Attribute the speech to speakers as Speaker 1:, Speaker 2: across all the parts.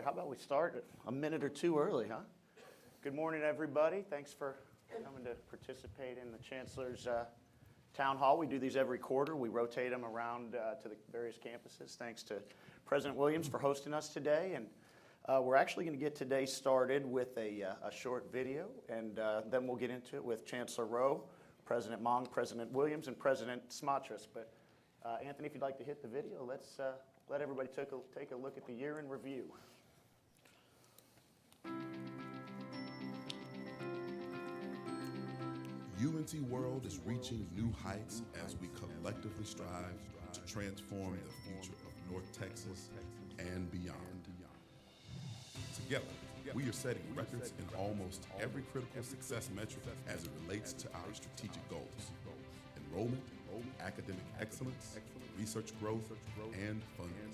Speaker 1: right, how about we start a minute or two early, huh? Good morning, everybody. Thanks for coming to participate in the Chancellor's Town Hall. We do these every quarter. We rotate them around to the various campuses. Thanks to President Williams for hosting us today. And we're actually going to get today started with a short video, and then we'll get into it with Chancellor Roe, President Mong, President Williams, and President Smatresk. But Anthony, if you'd like to hit the video, let's let everybody take a look at the year in review.
Speaker 2: UNT World is reaching new heights as we collectively strive to transform the future of North Texas and beyond. Together, we are setting records in almost every critical success metric as it relates to our strategic goals: enrollment, academic excellence, research growth, and funding.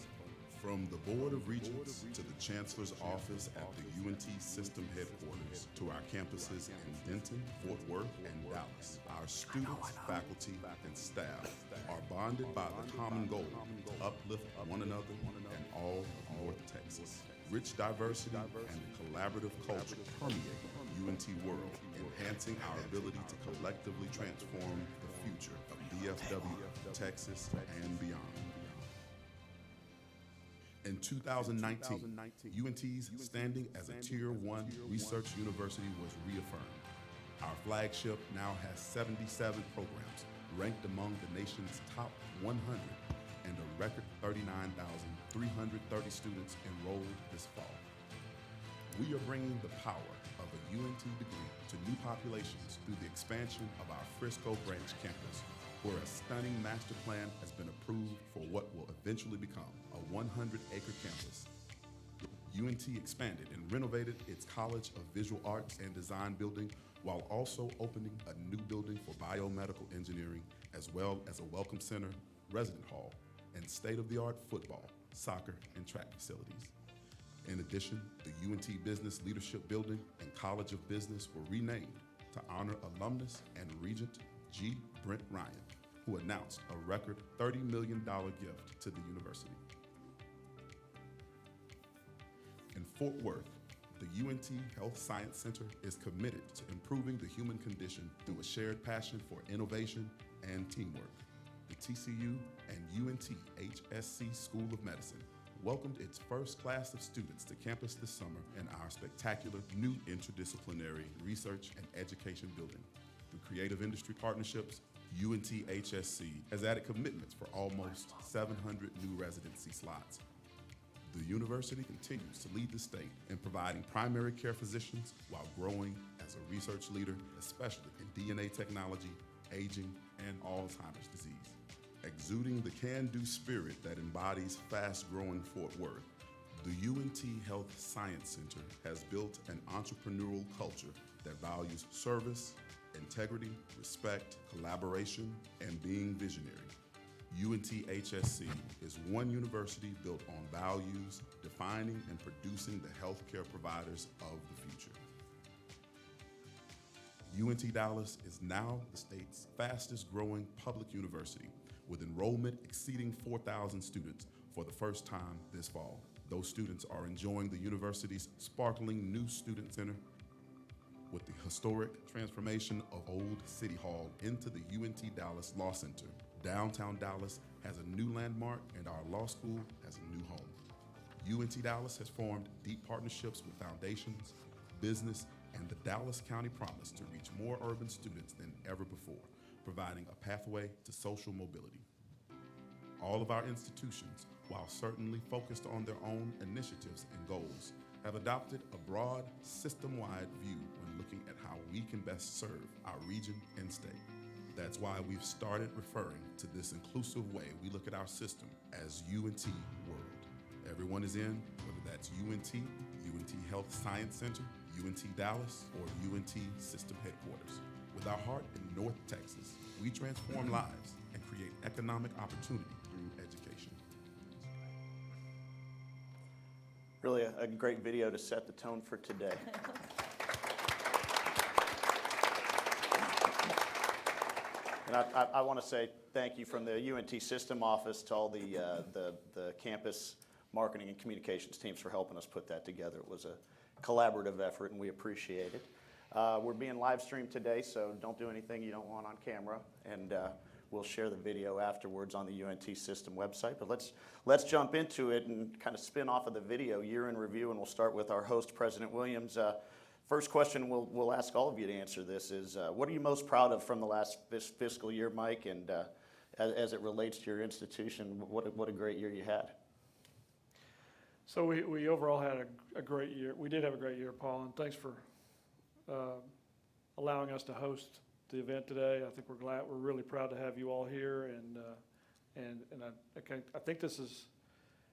Speaker 2: From the Board of Regents to the Chancellor's office at the UNT system headquarters to our campuses in Denton, Fort Worth, and Dallas, our students, faculty, and staff are bonded by the common goal to uplift one another and all of North Texas. Rich diversity and collaborative culture permeate UNT World, enhancing our ability to collectively transform the future of DFW, Texas, and beyond. In 2019, UNT's standing as a Tier 1 research university was reaffirmed. Our flagship now has 77 programs, ranked among the nation's top 100, and a record 39,330 students enrolled this fall. We are bringing the power of a UNT degree to new populations through the expansion of our Frisco Branch campus, where a stunning master plan has been approved for what will eventually become a 100-acre campus. UNT expanded and renovated its College of Visual Arts and Design building while also opening a new building for biomedical engineering, as well as a welcome center, resident hall, and state-of-the-art football, soccer, and track facilities. In addition, the UNT Business Leadership Building and College of Business were renamed to honor alumnus and Regent G. Brent Ryan, who announced a record $30 million gift to the university. In Fort Worth, the UNT Health Science Center is committed to improving the human condition through a shared passion for innovation and teamwork. The TCU and UNTHSC School of Medicine welcomed its first class of students to campus this summer in our spectacular new interdisciplinary research and education building. Through creative industry partnerships, UNTHSC has added commitments for almost 700 new residency slots. The university continues to lead the state in providing primary care physicians while growing as a research leader, especially in DNA technology, aging, and Alzheimer's disease. Exuding the can-do spirit that embodies fast-growing Fort Worth, the UNT Health Science Center has built an entrepreneurial culture that values service, integrity, respect, collaboration, and being visionary. UNTHSC is one university built on values, defining and producing the healthcare providers of the future. UNT Dallas is now the state's fastest growing public university, with enrollment exceeding 4,000 students for the first time this fall. Those students are enjoying the university's sparkling new student center, with the historic transformation of Old City Hall into the UNT Dallas Law Center. Downtown Dallas has a new landmark, and our law school has a new home. UNT Dallas has formed deep partnerships with foundations, business, and the Dallas County Promise to reach more urban students than ever before, providing a pathway to social mobility. All of our institutions, while certainly focused on their own initiatives and goals, have adopted a broad, system-wide view when looking at how we can best serve our region and state. That's why we've started referring to this inclusive way we look at our system as UNT World. Everyone is in, whether that's UNT, UNT Health Science Center, UNT Dallas, or UNT System Headquarters. With our heart in North Texas, we transform lives and create economic opportunity through education.
Speaker 1: Really a great video to set the tone for today. And I want to say thank you from the UNT System office to all the campus marketing and communications teams for helping us put that together. It was a collaborative effort, and we appreciate it. We're being live streamed today, so don't do anything you don't want on camera, and we'll share the video afterwards on the UNT system website. But let's jump into it and kind of spin off of the video, year in review, and we'll start with our host, President Williams. First question we'll ask all of you to answer this is, what are you most proud of from the last fiscal year, Mike, and as it relates to your institution, what a great year you had?
Speaker 3: So we overall had a great year. We did have a great year, Paul, and thanks for allowing us to host the event today. I think we're really proud to have you all here, and I think this is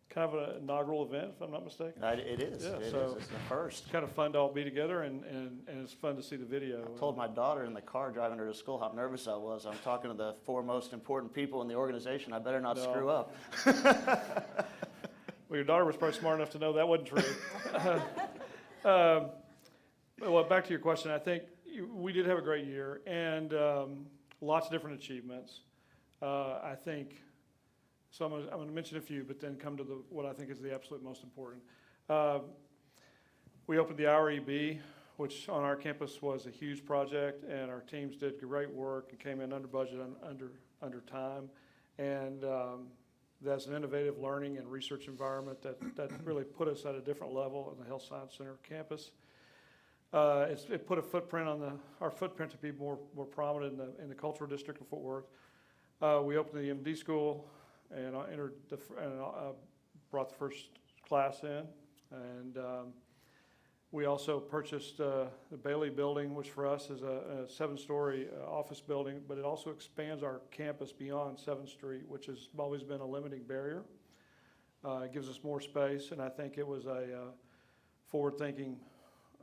Speaker 3: kind of an inaugural event, if I'm not mistaken.
Speaker 1: It is.
Speaker 3: Yeah,
Speaker 1: It is.
Speaker 3: so
Speaker 1: It's the first.
Speaker 3: It's kind of fun to all be together, and it's fun to see the video.
Speaker 1: I told my daughter in the car driving her to school how nervous I was. I'm talking to the four most important people in the organization. I better not screw up.
Speaker 3: Well, your daughter was probably smart enough to know that wasn't true. Well, back to your question, I think we did have a great year, and lots of different achievements. I think, so I'm going to mention a few, but then come to what I think is the absolute most important. We opened the REB, which on our campus was a huge project, and our teams did great work and came in under budget and under time. And that's an innovative learning and research environment that really put us at a different level in the Health Science Center campus. It put a footprint on our footprint to be more prominent in the cultural district of Fort Worth. We opened the MD school and brought the first class in, and we also purchased the Bailey building, which for us is a 7-story office building, but it also expands our campus beyond 7th Street, which has always been a limiting barrier. It gives us more space, and I think it was a forward-thinking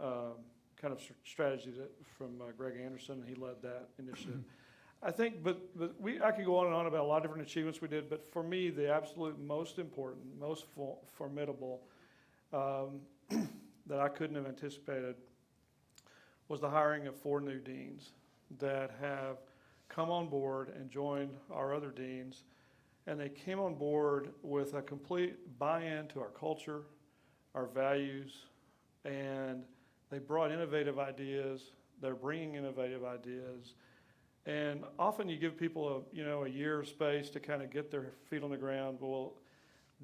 Speaker 3: kind of strategy from Greg Anderson. He led that initiative. I think, but I could go on and on about a lot of different achievements we did, but for me, the absolute most important, most formidable that I couldn't have anticipated was the hiring of 4 new deans that have come on board and joined our other deans, and they came on board with a complete buy-in to our culture, our values, and they brought innovative ideas. They're bringing innovative ideas. And often you give people a year of space to kind of get their feet on the ground. Well,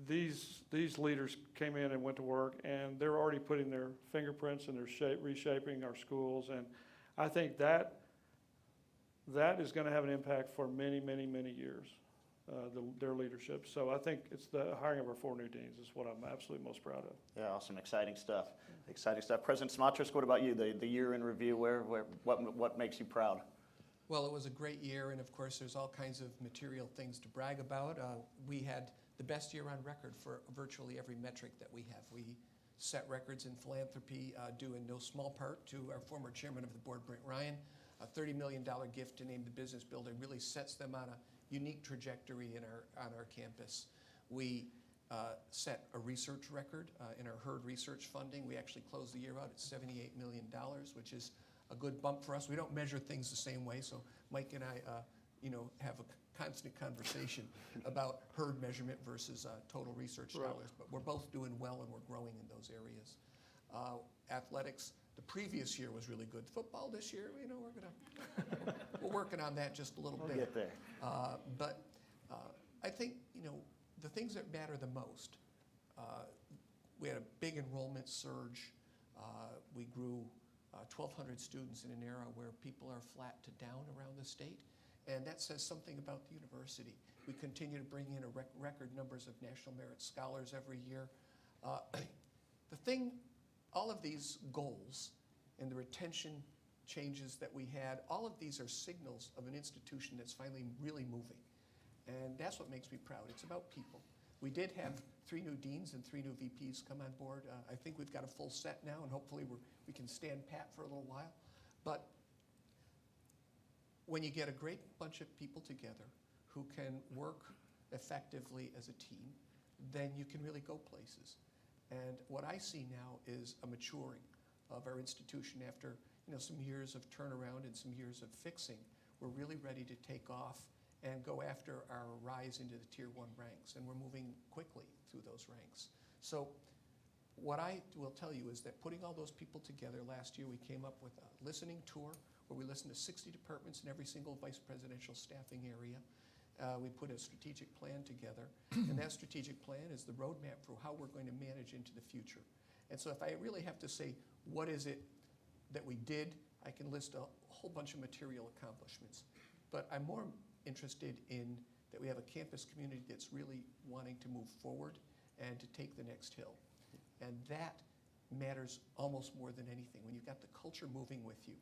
Speaker 3: these leaders came in and went to work, and they're already putting their fingerprints and they're reshaping our schools. And I think that is going to have an impact for many, many, many years, their leadership. So I think it's the hiring of our 4 new deans is what I'm absolutely most proud of.
Speaker 1: Yeah, awesome, exciting stuff. Exciting stuff. President Smatresk, what about you? The year in review, what makes you proud?
Speaker 4: Well, it was a great year, and of course there's all kinds of material things to brag about. We had the best year on record for virtually every metric that we have. We set records in philanthropy, due in no small part to our former chairman of the board, Brent Ryan. A $30 million gift to name the business building really sets them on a unique trajectory on our campus. We set a research record in our HERD research funding. We actually closed the year out at $78 million, which is a good bump for us. We don't measure things the same way, so Mike and I have a constant conversation about HERD measurement versus total research dollars, but we're both doing well and we're growing in those areas. Athletics, the previous year was really good. Football this year, we're working on that just a little bit.
Speaker 1: We'll get there.
Speaker 4: But I think, the things that matter the most, we had a big enrollment surge. We grew 1,200 students in an era where people are flat to down around the state, and that says something about the university. We continue to bring in record numbers of National Merit Scholars every year. All of these goals and the retention changes that we had, all of these are signals of an institution that's finally really moving, and that's what makes me proud. It's about people. We did have 3 new deans and 3 new VPs come on board. I think we've got a full set now, and hopefully we can stand pat for a little while. But when you get a great bunch of people together who can work effectively as a team, then you can really go places. And what I see now is a maturing of our institution after some years of turnaround and some years of fixing. We're really ready to take off and go after our rise into the Tier 1 ranks, and we're moving quickly through those ranks. So what I will tell you is that putting all those people together last year, we came up with a listening tour where we listened to 60 departments in every single vice presidential staffing area. We put a strategic plan together, and that strategic plan is the roadmap for how we're going to manage into the future. And so if I really have to say, what is it that we did, I can list a whole bunch of material accomplishments. But I'm more interested in that we have a campus community that's really wanting to move forward and to take the next hill. And that matters almost more than anything. When you've got the culture moving with you,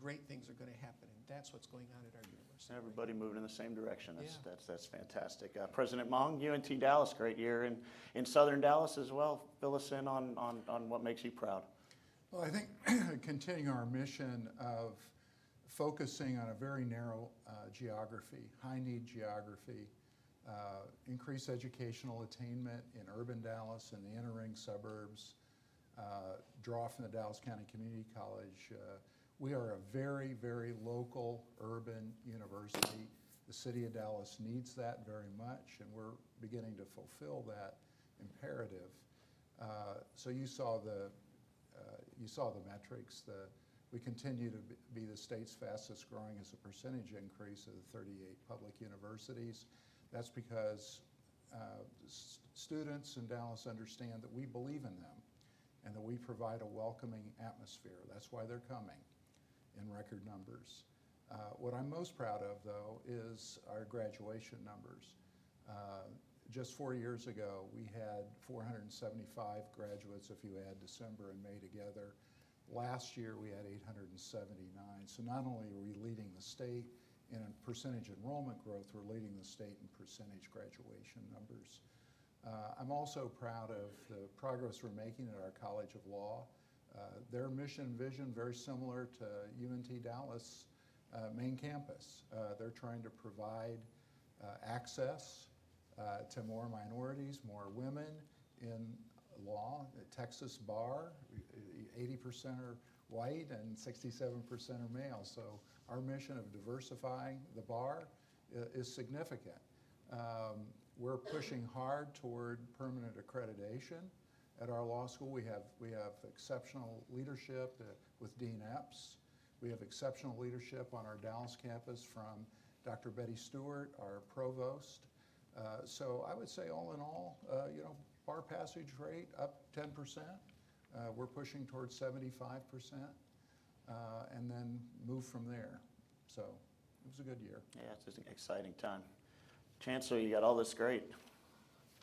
Speaker 4: great things are going to happen, and that's what's going on at our university.
Speaker 1: Everybody moving in the same direction. That's,
Speaker 4: Yeah.
Speaker 1: that's fantastic. President Mong, UNT Dallas, great year in Southern Dallas as well. Fill us in on what makes you proud.
Speaker 5: Well, I think continuing our mission of focusing on a very narrow geography, high-need geography, increase educational attainment in urban Dallas and the inner ring suburbs, draw from the Dallas County Community College. We are a very, very local urban university. The city of Dallas needs that very much, and we're beginning to fulfill that imperative. So you saw the metrics. We continue to be the state's fastest growing as a percentage increase of the 38 public universities. That's because students in Dallas understand that we believe in them and that we provide a welcoming atmosphere. That's why they're coming in record numbers. What I'm most proud of, though, is our graduation numbers. Just 4 years ago, we had 475 graduates if you add December and May together. Last year, we had 879. So not only are we leading the state in percentage enrollment growth, we're leading the state in percentage graduation numbers. I'm also proud of the progress we're making at our College of Law. Their mission and vision very similar to UNT Dallas main campus. They're trying to provide access to more minorities, more women in law. The Texas bar, 80% are white and 67% are male. So our mission of diversifying the bar is significant. We're pushing hard toward permanent accreditation at our law school. We have exceptional leadership with Dean Epps. We have exceptional leadership on our Dallas campus from Dr. Betty Stewart, our provost. So I would say all in all, bar passage rate up 10%. We're pushing towards 75%, and then move from there. So it was a good year.
Speaker 1: Yeah, it's just an exciting time. Chancellor, you got all this great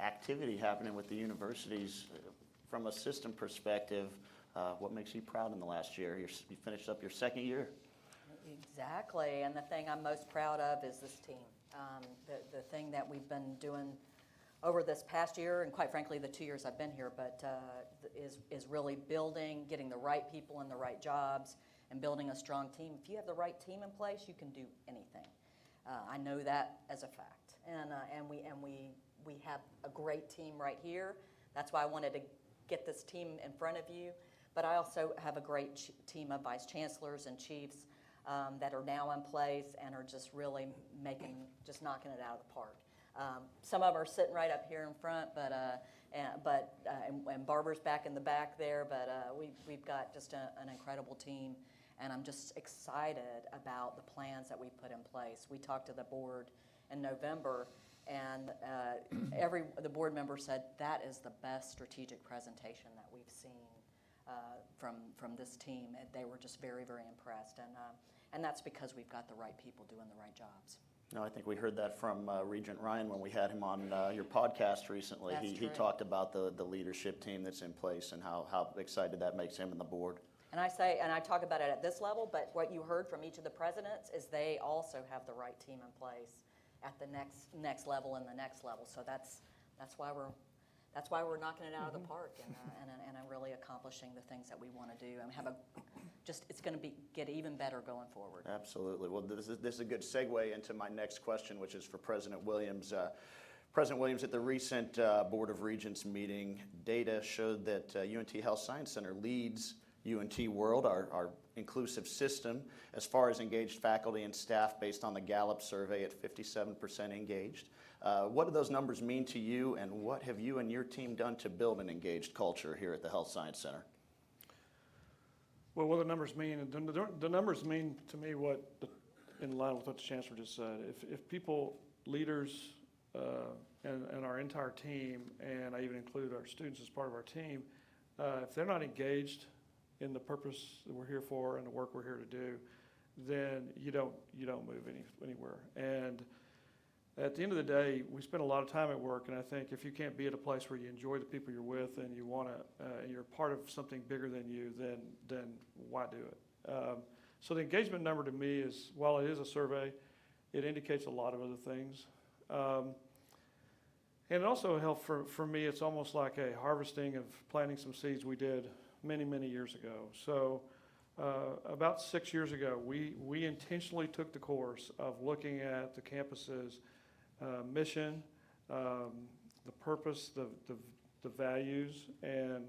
Speaker 1: activity happening with the universities. From a system perspective, what makes you proud in the last year? You finished up your second year.
Speaker 6: Exactly, and the thing I'm most proud of is this team. The thing that we've been doing over this past year, and quite frankly the 2 years I've been here, but is really building, getting the right people in the right jobs, and building a strong team. If you have the right team in place, you can do anything. I know that as a fact, and we have a great team right here. That's why I wanted to get this team in front of you. But I also have a great team of vice chancellors and chiefs that are now in place and are just really knocking it out of the park. Some of them are sitting right up here in front, and Barbara's back in the back there. But we've got just an incredible team, and I'm just excited about the plans that we put in place. We talked to the board in November, and the board member said that is the best strategic presentation that we've seen from this team. They were just very, very impressed, and that's because we've got the right people doing the right jobs.
Speaker 1: No, I think we heard that from Regent Ryan when we had him on your podcast recently.
Speaker 6: That's
Speaker 1: He
Speaker 6: true.
Speaker 1: talked about the leadership team that's in place and how excited that makes him and the board.
Speaker 6: And I talk about it at this level, but what you heard from each of the presidents is they also have the right team in place at the next level and the next level. So that's why we're knocking it out of the park and really accomplishing the things that we want to do, and it's going to get even better going forward.
Speaker 1: Absolutely. Well, this is a good segue into my next question, which is for President Williams. President Williams, at the recent Board of Regents meeting, data showed that UNT Health Science Center leads UNT World, our inclusive system, as far as engaged faculty and staff based on the Gallup survey at 57% engaged. What do those numbers mean to you, and what have you and your team done to build an engaged culture here at the Health Science Center?
Speaker 3: Well, what the numbers mean, the numbers mean to me in line with what the Chancellor just said. If people, leaders, and our entire team, and I even include our students as part of our team, if they're not engaged in the purpose that we're here for and the work we're here to do, then you don't move anywhere. And at the end of the day, we spend a lot of time at work, and I think if you can't be at a place where you enjoy the people you're with and you want to, and you're part of something bigger than you, then why do it? So the engagement number to me is, while it is a survey, it indicates a lot of other things. And it also helped for me, it's almost like a harvesting of planting some seeds we did many, many years ago. So about 6 years ago, we intentionally took the course of looking at the campus's mission, the purpose, the values, and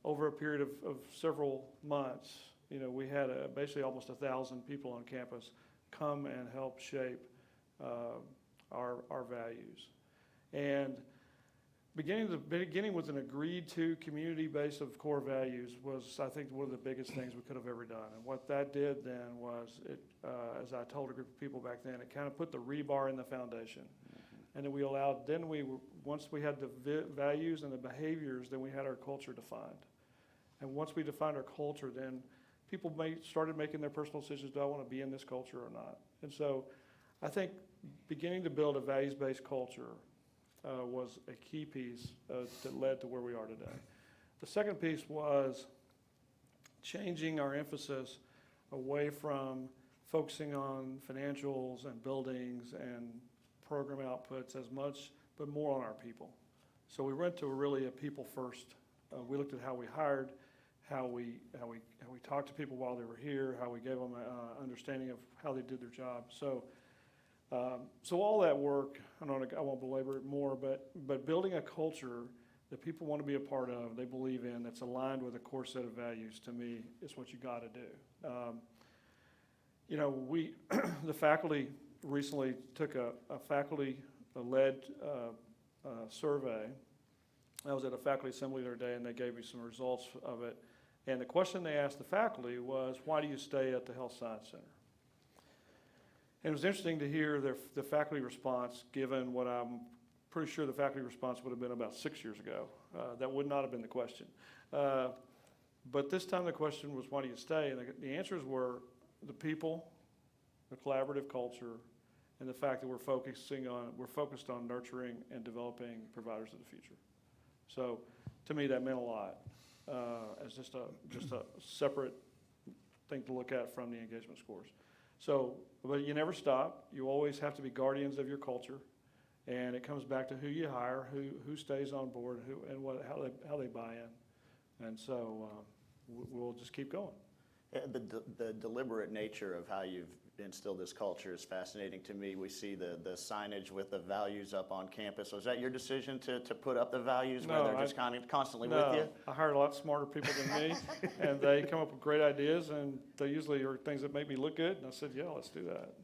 Speaker 3: over a period of several months, we had basically almost 1,000 people on campus come and help shape our values. And beginning with an agreed-to community base of core values was, I think, one of the biggest things we could have ever done. And what that did then was, as I told a group of people back then, it kind of put the rebar in the foundation. And then once we had the values and the behaviors, then we had our culture defined. And once we defined our culture, then people started making their personal decisions, do I want to be in this culture or not? And so I think beginning to build a values-based culture was a key piece that led to where we are today. The second piece was changing our emphasis away from focusing on financials and buildings and program outputs as much, but more on our people. So we went to really a people first. We looked at how we hired, how we talked to people while they were here, how we gave them an understanding of how they did their job. So all that work, I won't belabor it more, but building a culture that people want to be a part of, they believe in, that's aligned with a core set of values, to me, is what you got to do. The faculty recently took a faculty-led survey. I was at a faculty assembly the other day, and they gave me some results of it. And the question they asked the faculty was, why do you stay at the Health Science Center? And it was interesting to hear the faculty response, given what I'm pretty sure the faculty response would have been about 6 years ago. That would not have been the question. But this time the question was, why do you stay? And the answers were the people, the collaborative culture, and the fact that we're focused on nurturing and developing providers of the future. So to me, that meant a lot as just a separate thing to look at from the engagement scores. So, but you never stop. You always have to be guardians of your culture, and it comes back to who you hire, who stays on board, how they buy in, and so we'll just keep going.
Speaker 1: The deliberate nature of how you've instilled this culture is fascinating to me. We see the signage with the values up on campus. Was that your decision to put up the values where they're just constantly with you?
Speaker 3: I hired a lot smarter people than me, and they come up with great ideas, and they usually are things that make me look good, and I said, yeah, let's do that.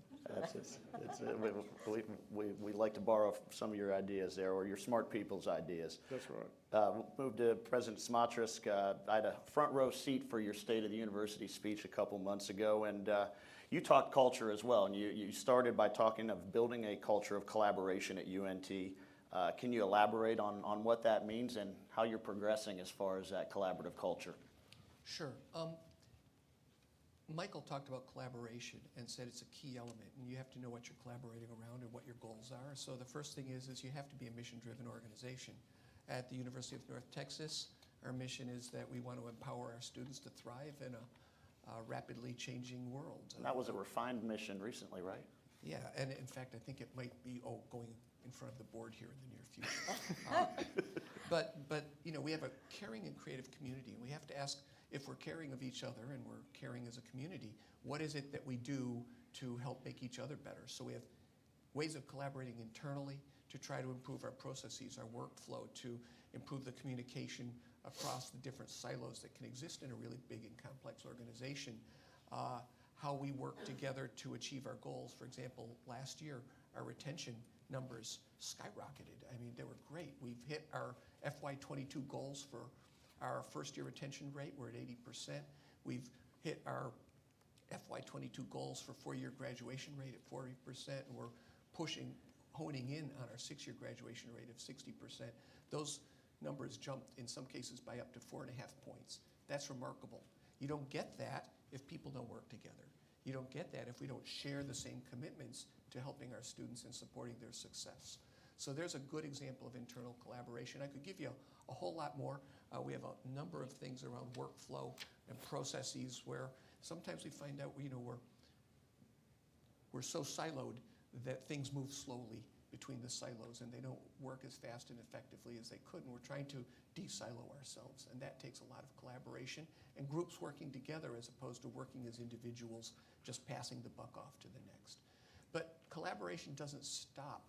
Speaker 3: We like to borrow some of your ideas there, or your smart people's ideas. That's right.
Speaker 1: We'll move to President Smatresk. I had a front row seat for your State of the University speech a couple months ago, and you talked culture as well, and you started by talking of building a culture of collaboration at UNT. Can you elaborate on what that means and how you're progressing as far as that collaborative culture?
Speaker 4: Sure. Michael talked about collaboration and said it's a key element, and you have to know what you're collaborating around and what your goals are. So the first thing is you have to be a mission-driven organization. At the University of North Texas, our mission is that we want to empower our students to thrive in a rapidly changing world.
Speaker 1: And that was a refined mission recently, right?
Speaker 4: Yeah, and in fact, I think it might be going in front of the board here in the near future. But we have a caring and creative community, and we have to ask, if we're caring of each other and we're caring as a community, what is it that we do to help make each other better? So we have ways of collaborating internally to try to improve our processes, our workflow, to improve the communication across the different silos that can exist in a really big and complex organization. How we work together to achieve our goals. For example, last year, our retention numbers skyrocketed. I mean, they were great. We've hit our FY22 goals for our first-year retention rate. We're at 80%. We've hit our FY22 goals for four-year graduation rate at 40%, and we're honing in on our six-year graduation rate of 60%. Those numbers jumped in some cases by up to 4.5 points. That's remarkable. You don't get that if people don't work together. You don't get that if we don't share the same commitments to helping our students and supporting their success. So there's a good example of internal collaboration. I could give you a whole lot more. We have a number of things around workflow and processes where sometimes we find out, we're so siloed that things move slowly between the silos and they don't work as fast and effectively as they could. And we're trying to de-silo ourselves, and that takes a lot of collaboration and groups working together as opposed to working as individuals, just passing the buck off to the next. But collaboration doesn't stop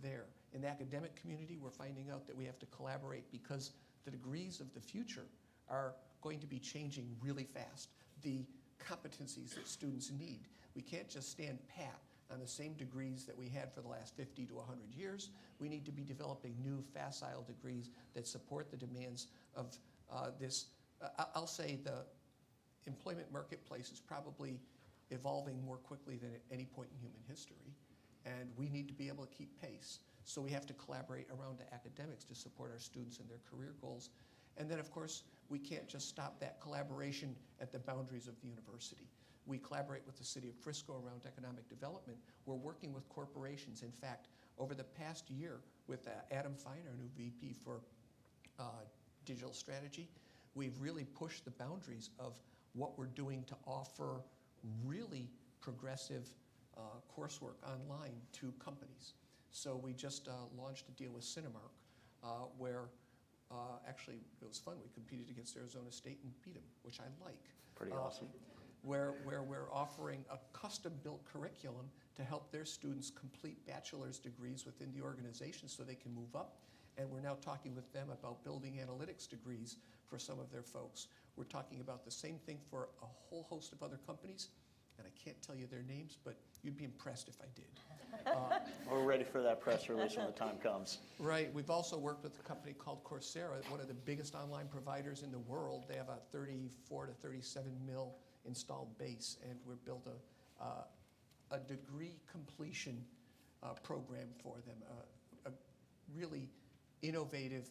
Speaker 4: there. In the academic community, we're finding out that we have to collaborate because the degrees of the future are going to be changing really fast. The competencies that students need. We can't just stand pat on the same degrees that we had for the last 50 to 100 years. We need to be developing new facile degrees that support the demands of this. I'll say the employment marketplace is probably evolving more quickly than at any point in human history, and we need to be able to keep pace. So we have to collaborate around the academics to support our students and their career goals. And then, of course, we can't just stop that collaboration at the boundaries of the university. We collaborate with the city of Frisco around economic development. We're working with corporations. In fact, over the past year with Adam Fine, our new VP for digital strategy, we've really pushed the boundaries of what we're doing to offer really progressive coursework online to companies. So we just launched a deal with Cinemark where actually it was fun. We competed against Arizona State and beat them, which I like.
Speaker 1: Pretty awesome.
Speaker 4: Where we're offering a custom-built curriculum to help their students complete bachelor's degrees within the organization so they can move up. And we're now talking with them about building analytics degrees for some of their folks. We're talking about the same thing for a whole host of other companies, and I can't tell you their names, but you'd be impressed if I did.
Speaker 1: We're ready for that press release when the time comes.
Speaker 4: Right. We've also worked with a company called Coursera, one of the biggest online providers in the world. They have a 34 to 37 mil installed base, and we've built a degree completion program for them, a really innovative,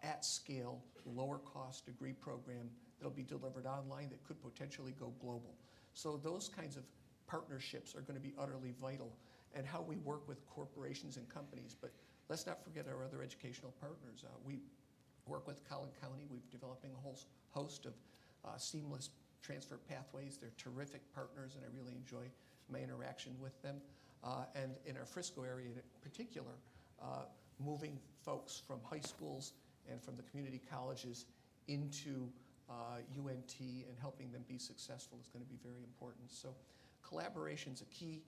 Speaker 4: at-scale, lower-cost degree program that'll be delivered online that could potentially go global. So those kinds of partnerships are going to be utterly vital, and how we work with corporations and companies. But let's not forget our other educational partners. We work with Collin County. We're developing a whole host of seamless transfer pathways. They're terrific partners, and I really enjoy my interaction with them. And in our Frisco area in particular, moving folks from high schools and from the community colleges into UNT and helping them be successful is going to be very important. So collaboration's a key,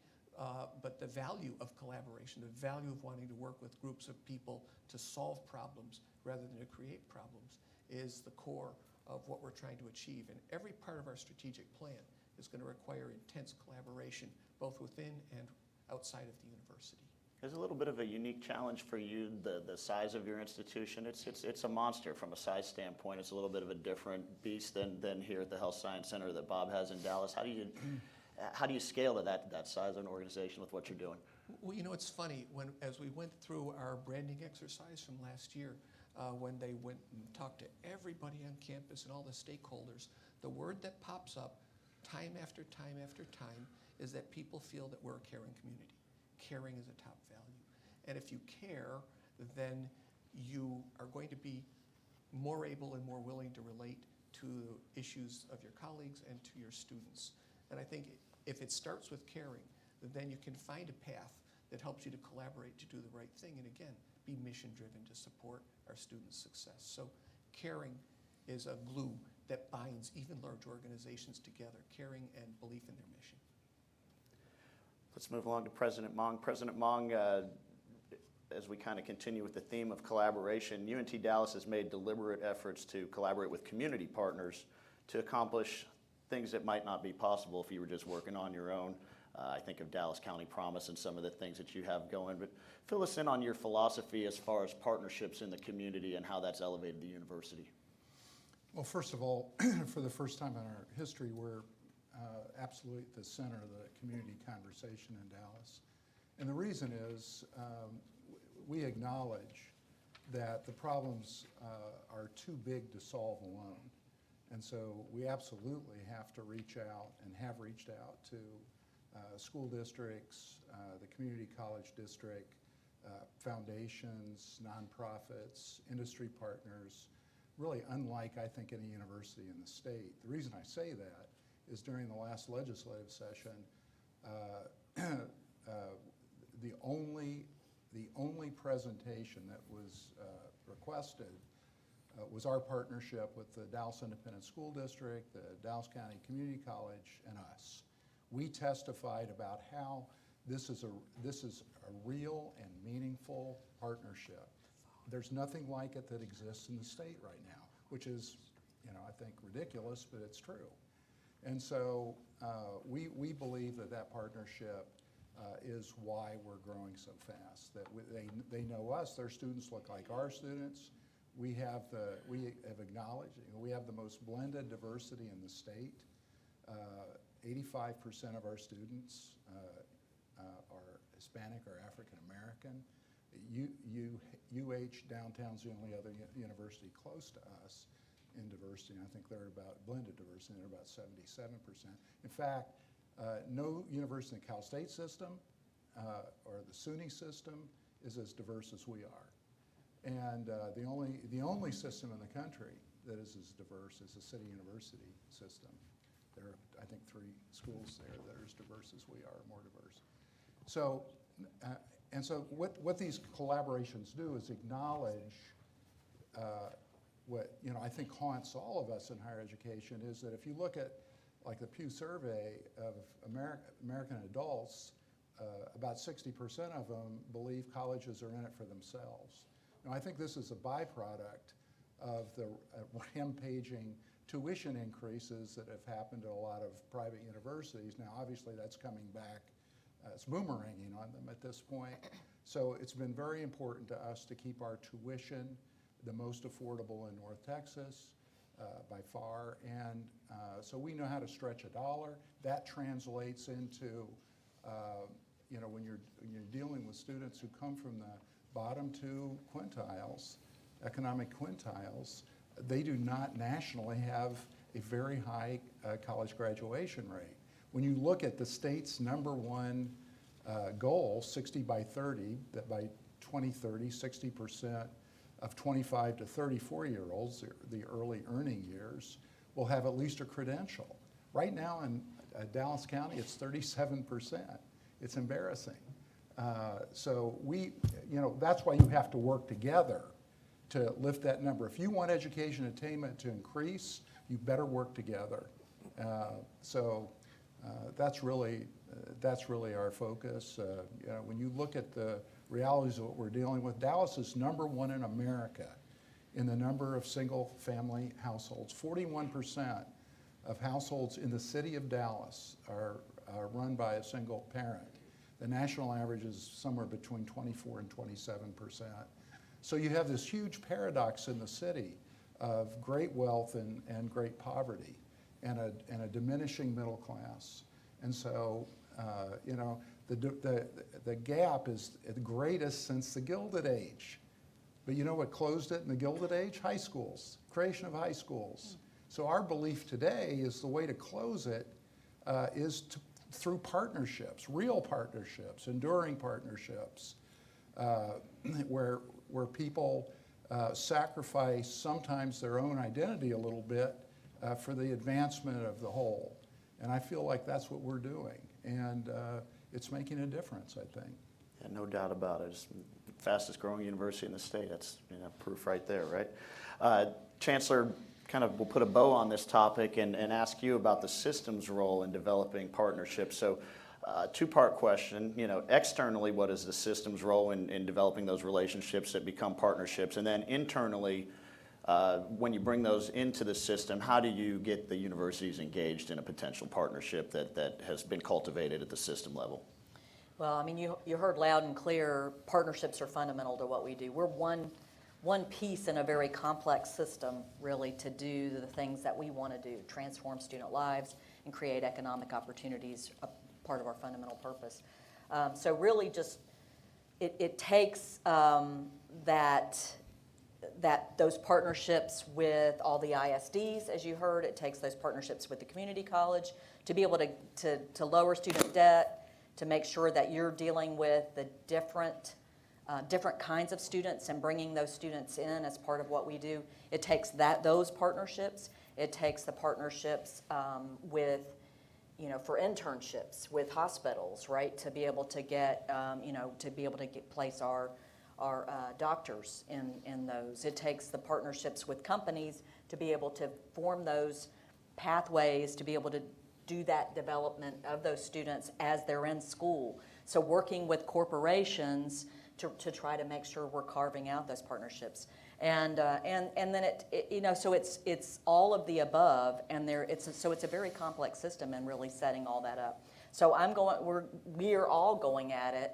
Speaker 4: but the value of collaboration, the value of wanting to work with groups of people to solve problems rather than to create problems is the core of what we're trying to achieve. And every part of our strategic plan is going to require intense collaboration, both within and outside of the university.
Speaker 1: There's a little bit of a unique challenge for you, the size of your institution. It's a monster from a size standpoint. It's a little bit of a different beast than here at the Health Science Center that Bob has in Dallas. How do you scale to that size of an organization with what you're doing?
Speaker 4: Well, you know, it's funny, as we went through our branding exercise from last year, when they went and talked to everybody on campus and all the stakeholders, the word that pops up time after time after time is that people feel that we're a caring community. Caring is a top value. And if you care, then you are going to be more able and more willing to relate to issues of your colleagues and to your students. And I think if it starts with caring, then you can find a path that helps you to collaborate to do the right thing, and again, be mission-driven to support our students' success. So caring is a glue that binds even large organizations together, caring and belief in their mission.
Speaker 1: Let's move along to President Mong. President Mong, as we kind of continue with the theme of collaboration, UNT Dallas has made deliberate efforts to collaborate with community partners to accomplish things that might not be possible if you were just working on your own. I think of Dallas County Promise and some of the things that you have going, but fill us in on your philosophy as far as partnerships in the community and how that's elevated the university.
Speaker 5: Well, first of all, for the first time in our history, we're absolutely at the center of the community conversation in Dallas. And the reason is we acknowledge that the problems are too big to solve alone. And so we absolutely have to reach out and have reached out to school districts, the community college district, foundations, nonprofits, industry partners, really unlike, I think, any university in the state. The reason I say that is during the last legislative session, the only presentation that was requested was our partnership with the Dallas Independent School District, the Dallas County Community College, and us. We testified about how this is a real and meaningful partnership. There's nothing like it that exists in the state right now, which is, I think ridiculous, but it's true. And so we believe that partnership is why we're growing so fast. That they know us. Their students look like our students. We have acknowledged, we have the most blended diversity in the state. 85% of our students are Hispanic or African American. UH downtown's the only other university close to us in diversity, and I think they're about blended diversity, they're about 77%. In fact, no university in the Cal State system or the SUNY system is as diverse as we are. And the only system in the country that is as diverse is the City University system. There are, I think, 3 schools there that are as diverse as we are, more diverse. So, and so what these collaborations do is acknowledge what I think haunts all of us in higher education is that if you look at like the Pew survey of American adults, about 60% of them believe colleges are in it for themselves. Now, I think this is a byproduct of the rampaging tuition increases that have happened at a lot of private universities. Now, obviously, that's coming back. It's boomeranging on them at this point. So it's been very important to us to keep our tuition the most affordable in North Texas by far. And so we know how to stretch a dollar. That translates into, when you're dealing with students who come from the bottom 2 quintiles, economic quintiles, they do not nationally have a very high college graduation rate. When you look at the state's #1 goal, 60 by 30, that by 2030, 60% of 25 to 34-year-olds, the early earning years, will have at least a credential. Right now in Dallas County, it's 37%. It's embarrassing. So that's why you have to work together to lift that number. If you want education attainment to increase, you better work together. That's really our focus. When you look at the realities of what we're dealing with, Dallas is #1 in America in the number of single-family households. 41% of households in the city of Dallas are run by a single parent. The national average is somewhere between 24 and 27%. So you have this huge paradox in the city of great wealth and great poverty and a diminishing middle class. And so, the gap is the greatest since the Gilded Age. But you know what closed it in the Gilded Age? High schools, creation of high schools. So our belief today is the way to close it is through partnerships, real partnerships, enduring partnerships, where people sacrifice sometimes their own identity a little bit for the advancement of the whole. And I feel like that's what we're doing. And it's making a difference, I think.
Speaker 1: Yeah, no doubt about it. It's the fastest growing university in the state. That's proof right there, right? Chancellor, we'll put a bow on this topic and ask you about the system's role in developing partnerships. So 2-part question, externally, what is the system's role in developing those relationships that become partnerships? And then internally, when you bring those into the system, how do you get the universities engaged in a potential partnership that has been cultivated at the system level?
Speaker 6: Well, I mean, you heard loud and clear, partnerships are fundamental to what we do. We're one piece in a very complex system, really, to do the things that we want to do, transform student lives and create economic opportunities, a part of our fundamental purpose. So really just, it takes those partnerships with all the ISDs, as you heard. It takes those partnerships with the community college to be able to lower student debt, to make sure that you're dealing with the different kinds of students and bringing those students in as part of what we do. It takes those partnerships. It takes the partnerships with, for internships with hospitals, right, to be able to get, place our doctors in those. It takes the partnerships with companies to be able to form those pathways, to be able to do that development of those students as they're in school. So working with corporations to try to make sure we're carving out those partnerships. And then so it's all of the above, and so it's a very complex system and really setting all that up. So we are all going at it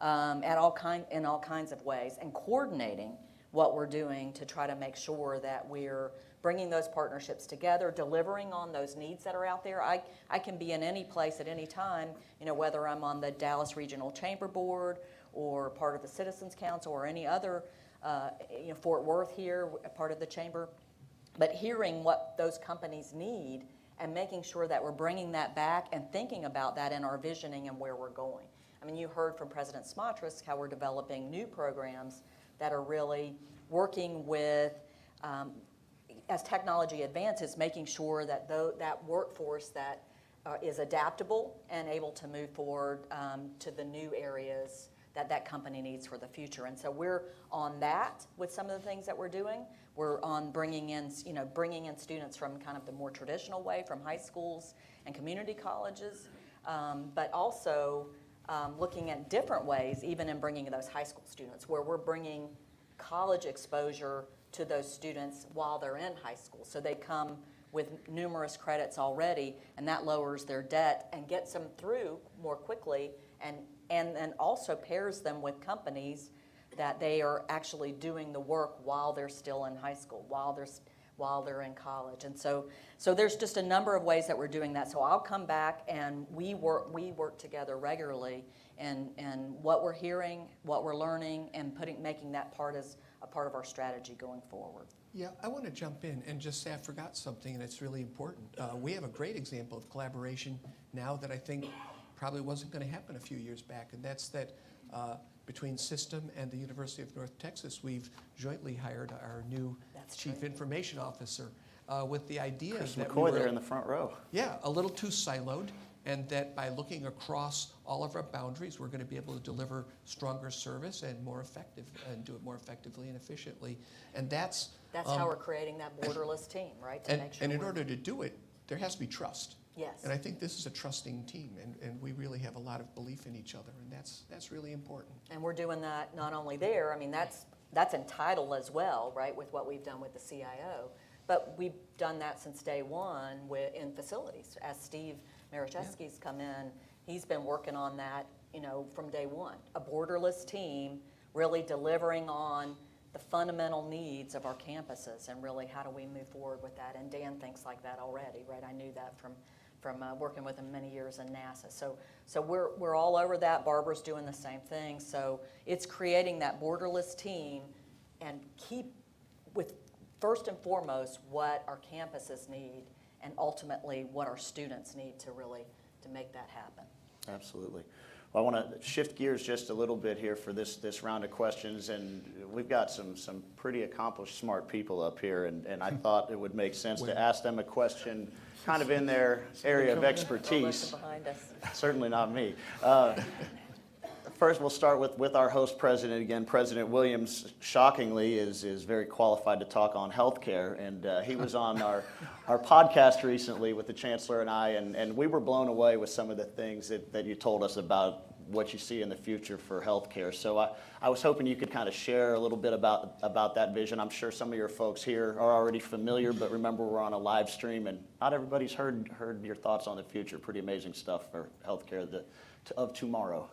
Speaker 6: in all kinds of ways, and coordinating what we're doing to try to make sure that we're bringing those partnerships together, delivering on those needs that are out there. I can be in any place at any time, whether I'm on the Dallas Regional Chamber Board or part of the Citizens Council or any other, Fort Worth here, part of the chamber, but hearing what those companies need and making sure that we're bringing that back and thinking about that in our visioning and where we're going. I mean, you heard from President Smatresk how we're developing new programs that are really working with, as technology advances, making sure that that workforce that is adaptable and able to move forward to the new areas that company needs for the future. And so we're on that with some of the things that we're doing. We're on bringing in students from kind of the more traditional way, from high schools and community colleges, but also looking at different ways, even in bringing those high school students, where we're bringing college exposure to those students while they're in high school. So they come with numerous credits already, and that lowers their debt and gets them through more quickly, and also pairs them with companies that they are actually doing the work while they're still in high school, while they're in college. And so there's just a number of ways that we're doing that. So I'll come back, and we work together regularly, and what we're hearing, what we're learning, and making that part as a part of our strategy going forward.
Speaker 4: Yeah, I want to jump in and just say I forgot something, and it's really important. We have a great example of collaboration now that I think probably wasn't going to happen a few years back, and that's that between System and the University of North Texas, we've jointly hired our new Chief Information Officer with the idea
Speaker 1: Chris
Speaker 4: that
Speaker 1: McCoy there in the front row.
Speaker 4: Yeah, a little too siloed, and that by looking across all of our boundaries, we're going to be able to deliver stronger service and do it more effectively and efficiently. And that's
Speaker 6: how we're creating that borderless team, right?
Speaker 4: And in order to do it, there has to be trust.
Speaker 6: Yes.
Speaker 4: And I think this is a trusting team, and we really have a lot of belief in each other, and that's really important.
Speaker 6: And we're doing that not only there, I mean, that's entitled as well, right, with what we've done with the CIO, but we've done that since day one in facilities. As Steve Smatreski's come in, he's been working on that, from day one. A borderless team really delivering on the fundamental needs of our campuses, and really how do we move forward with that. And Dan thinks like that already, right? I knew that from working with him many years in NASA. So we're all over that. Barbara's doing the same thing. So it's creating that borderless team, and keep with first and foremost what our campuses need, and ultimately what our students need to make that happen.
Speaker 1: Absolutely. Well, I want to shift gears just a little bit here for this round of questions, and we've got some pretty accomplished, smart people up here, and I thought it would make sense to ask them a question kind of in their area of expertise.
Speaker 6: Behind us.
Speaker 1: Certainly not me. First, we'll start with our host president again. President Williams, shockingly, is very qualified to talk on healthcare, and he was on our podcast recently with the Chancellor and I, and we were blown away with some of the things that you told us about what you see in the future for healthcare. So I was hoping you could kind of share a little bit about that vision. I'm sure some of your folks here are already familiar, but remember we're on a live stream and not everybody's heard your thoughts on the future. Pretty amazing stuff for healthcare of tomorrow.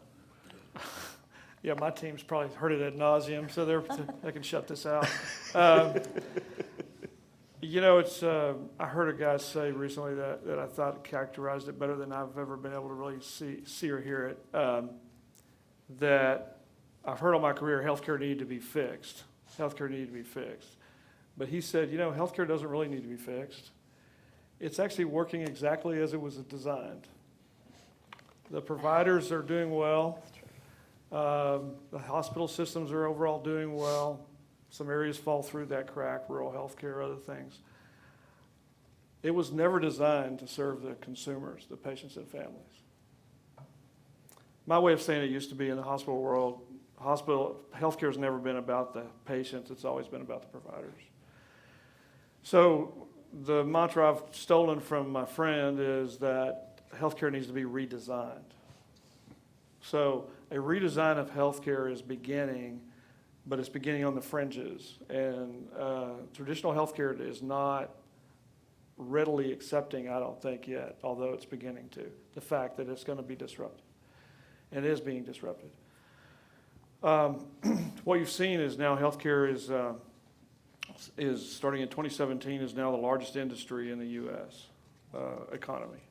Speaker 3: Yeah, my team's probably heard it ad nauseum, so they can shut this out. You know, it's I heard a guy say recently that I thought characterized it better than I've ever been able to really see or hear it. That I've heard all my career, healthcare needed to be fixed. Healthcare needed to be fixed. But he said, you know, healthcare doesn't really need to be fixed. It's actually working exactly as it was designed. The providers are doing well. The hospital systems are overall doing well. Some areas fall through that crack, rural healthcare, other things. It was never designed to serve the consumers, the patients and families. My way of saying it used to be in the hospital world, healthcare has never been about the patients, it's always been about the providers. So the mantra I've stolen from my friend is that healthcare needs to be redesigned. So a redesign of healthcare is beginning, but it's beginning on the fringes. And traditional healthcare is not readily accepting, I don't think yet, although it's beginning to, the fact that it's going to be disrupted. And it is being disrupted. What you've seen is now healthcare is starting in 2017 is now the largest industry in the U.S. Economy.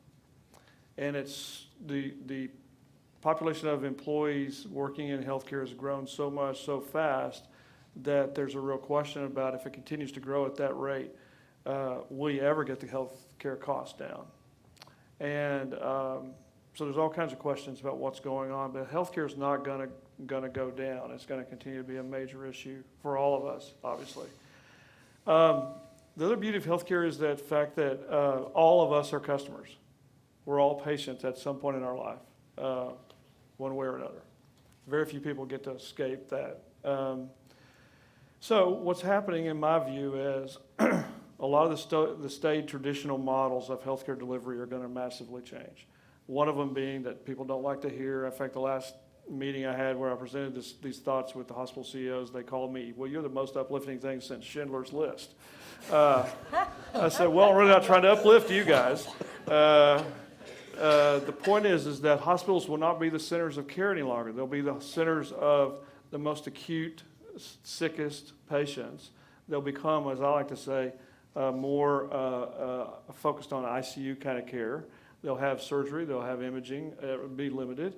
Speaker 3: And it's the population of employees working in healthcare has grown so much, so fast, that there's a real question about if it continues to grow at that rate, will you ever get the healthcare costs down? And so there's all kinds of questions about what's going on, but healthcare is not going to go down. It's going to continue to be a major issue for all of us, obviously. The other beauty of healthcare is that fact that all of us are customers. We're all patients at some point in our life. One way or another. Very few people get to escape that. So what's happening in my view is a lot of the staid traditional models of healthcare delivery are going to massively change. One of them being that people don't like to hear. In fact, the last meeting I had where I presented these thoughts with the hospital CEOs, they called me, well, you're the most uplifting thing since Schindler's List. I said, well, I'm really not trying to uplift you guys. The point is that hospitals will not be the centers of care any longer. They'll be the centers of the most acute, sickest patients. They'll become, as I like to say, more focused on ICU kind of care. They'll have surgery, they'll have imaging, it will be limited.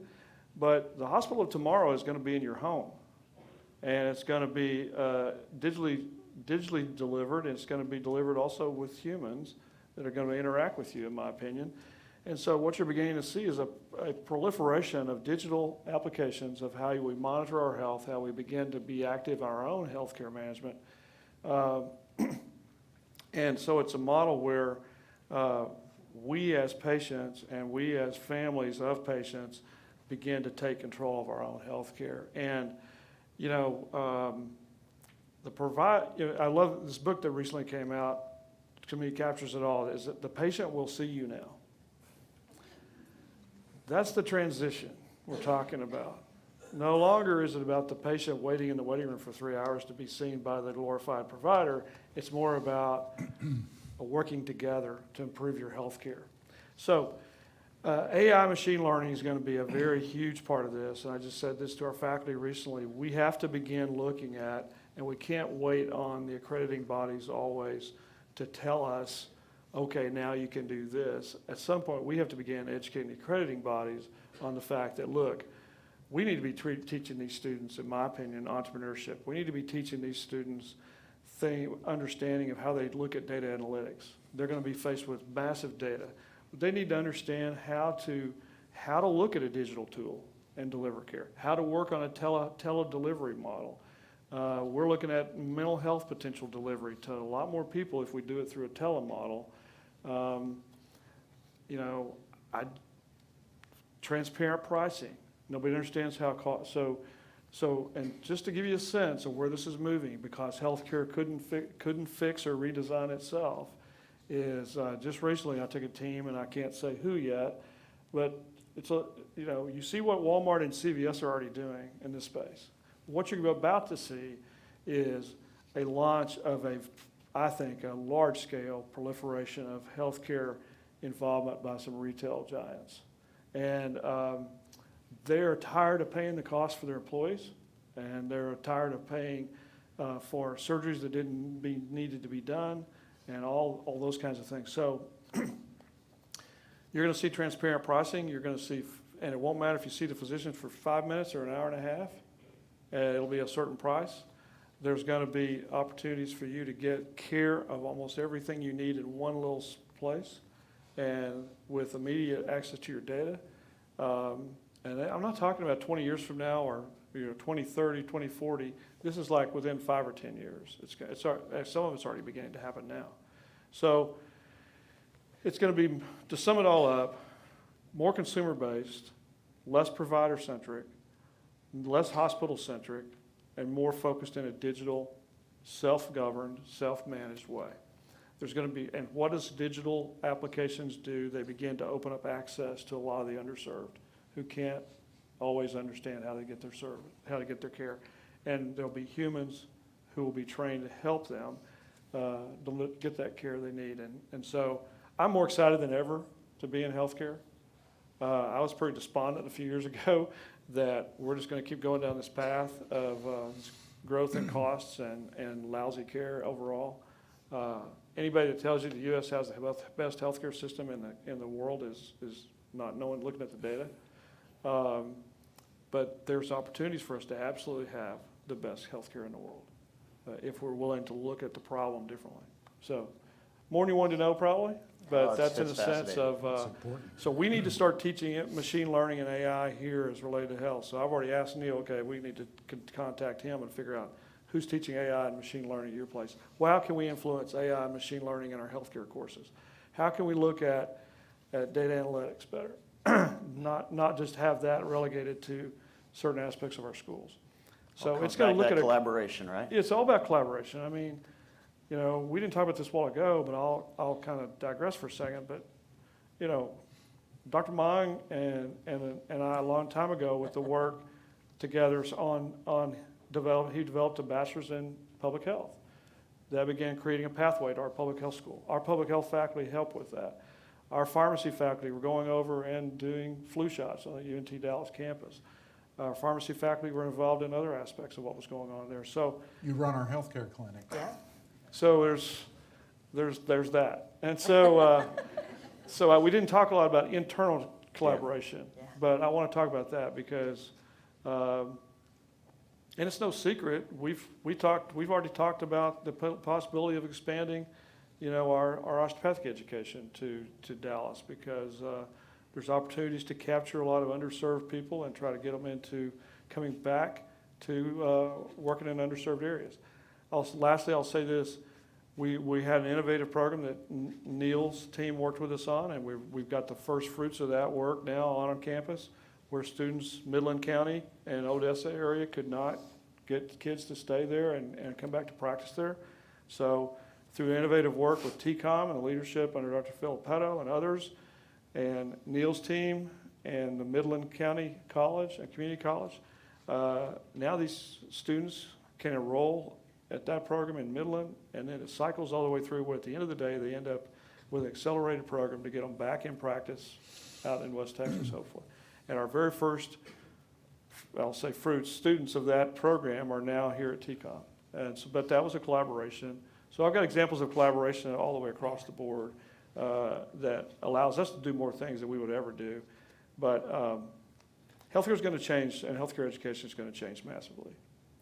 Speaker 3: But the hospital of tomorrow is going to be in your home. And it's going to be digitally delivered, and it's going to be delivered also with humans that are going to interact with you, in my opinion. And so what you're beginning to see is a proliferation of digital applications of how we monitor our health, how we begin to be active in our own healthcare management. And so it's a model where we as patients and we as families of patients begin to take control of our own healthcare. And, you know, I love this book that recently came out, to me captures it all, is that the patient will see you now. That's the transition we're talking about. No longer is it about the patient waiting in the waiting room for 3 hours to be seen by the glorified provider. It's more about working together to improve your health care. So AI machine learning is going to be a very huge part of this. And I just said this to our faculty recently. We have to begin looking at, and we can't wait on the accrediting bodies always to tell us, okay, now you can do this. At some point, we have to begin educating the accrediting bodies on the fact that, look, we need to be teaching these students, in my opinion, entrepreneurship. We need to be teaching these students understanding of how they look at data analytics. They're going to be faced with massive data. But they need to understand how to look at a digital tool and deliver care, how to work on a tele-delivery model. We're looking at mental health potential delivery to a lot more people if we do it through a telemodel. Transparent pricing. Nobody understands how cost. So, and just to give you a sense of where this is moving, because healthcare couldn't fix or redesign itself, is just recently I took a team, and I can't say who yet, but you see what Walmart and CVS are already doing in this space. What you're about to see is a launch of I think, a large-scale proliferation of healthcare involvement by some retail giants. And they're tired of paying the cost for their employees, and they're tired of paying for surgeries that needed to be done, and all those kinds of things. So you're going to see transparent pricing. You're going to see, and it won't matter if you see the physician for 5 minutes or an hour and a half. It'll be a certain price. There's going to be opportunities for you to get care of almost everything you need in one little place, and with immediate access to your data. And I'm not talking about 20 years from now or 2030, 2040. This is like within 5 or 10 years. Some of it's already beginning to happen now. So it's going to be, to sum it all up, more consumer-based, less provider-centric, less hospital-centric, and more focused in a digital, self-governed, self-managed way. There's going to be, and what does digital applications do? They begin to open up access to a lot of the underserved who can't always understand how to get their service, how to get their care. And there'll be humans who will be trained to help them get that care they need. And so I'm more excited than ever to be in healthcare. I was pretty despondent a few years ago that we're just going to keep going down this path of growth in costs and lousy care overall. Anybody that tells you the U.S. has the best healthcare system in the world is not knowing, looking at the data. But there's opportunities for us to absolutely have the best healthcare in the world if we're willing to look at the problem differently. So more than you wanted to know probably, but that's in the sense of, so we need to start teaching it, machine learning and AI here is related to health. So I've already asked Neal, okay, we need to contact him and figure out who's teaching AI and machine learning at your place. Well, how can we influence AI and machine learning in our healthcare courses? How can we look at data analytics better? not just have that relegated to certain aspects of our schools. So it's going to look at
Speaker 1: collaboration, right?
Speaker 3: It's all about collaboration. I mean, we didn't talk about this a while ago, but I'll kind of digress for a second. But, Dr. Mong and I a long time ago with the work together he developed a bachelor's in public health. That began creating a pathway to our public health school. Our public health faculty helped with that. Our pharmacy faculty were going over and doing flu shots on the UNT Dallas campus. Our pharmacy faculty were involved in other aspects of what was going on there. So
Speaker 5: you run our healthcare clinic.
Speaker 6: Yeah.
Speaker 3: So there's that. And so we didn't talk a lot about internal collaboration, but I want to talk about that because, and it's no secret, we've already talked about the possibility of expanding, our osteopathic education to Dallas because there's opportunities to capture a lot of underserved people and try to get them into coming back to working in underserved areas. Lastly, I'll say this. We had an innovative program that Neal's team worked with us on, and we've got the first fruits of that work now on campus, where students, Midland County and Odessa area, could not get kids to stay there and come back to practice there. So through innovative work with TCOM and the leadership under Dr. Filippetto and others, and Neal's team and the Midland County College and Community College, now these students can enroll at that program in Midland, and then it cycles all the way through where at the end of the day they end up with an accelerated program to get them back in practice out in West Texas, hopefully. And our very first, I'll say students of that program are now here at TCOM. And so, but that was a collaboration. So I've got examples of collaboration all the way across the board that allows us to do more things than we would ever do. But healthcare is going to change, and healthcare education is going to change massively.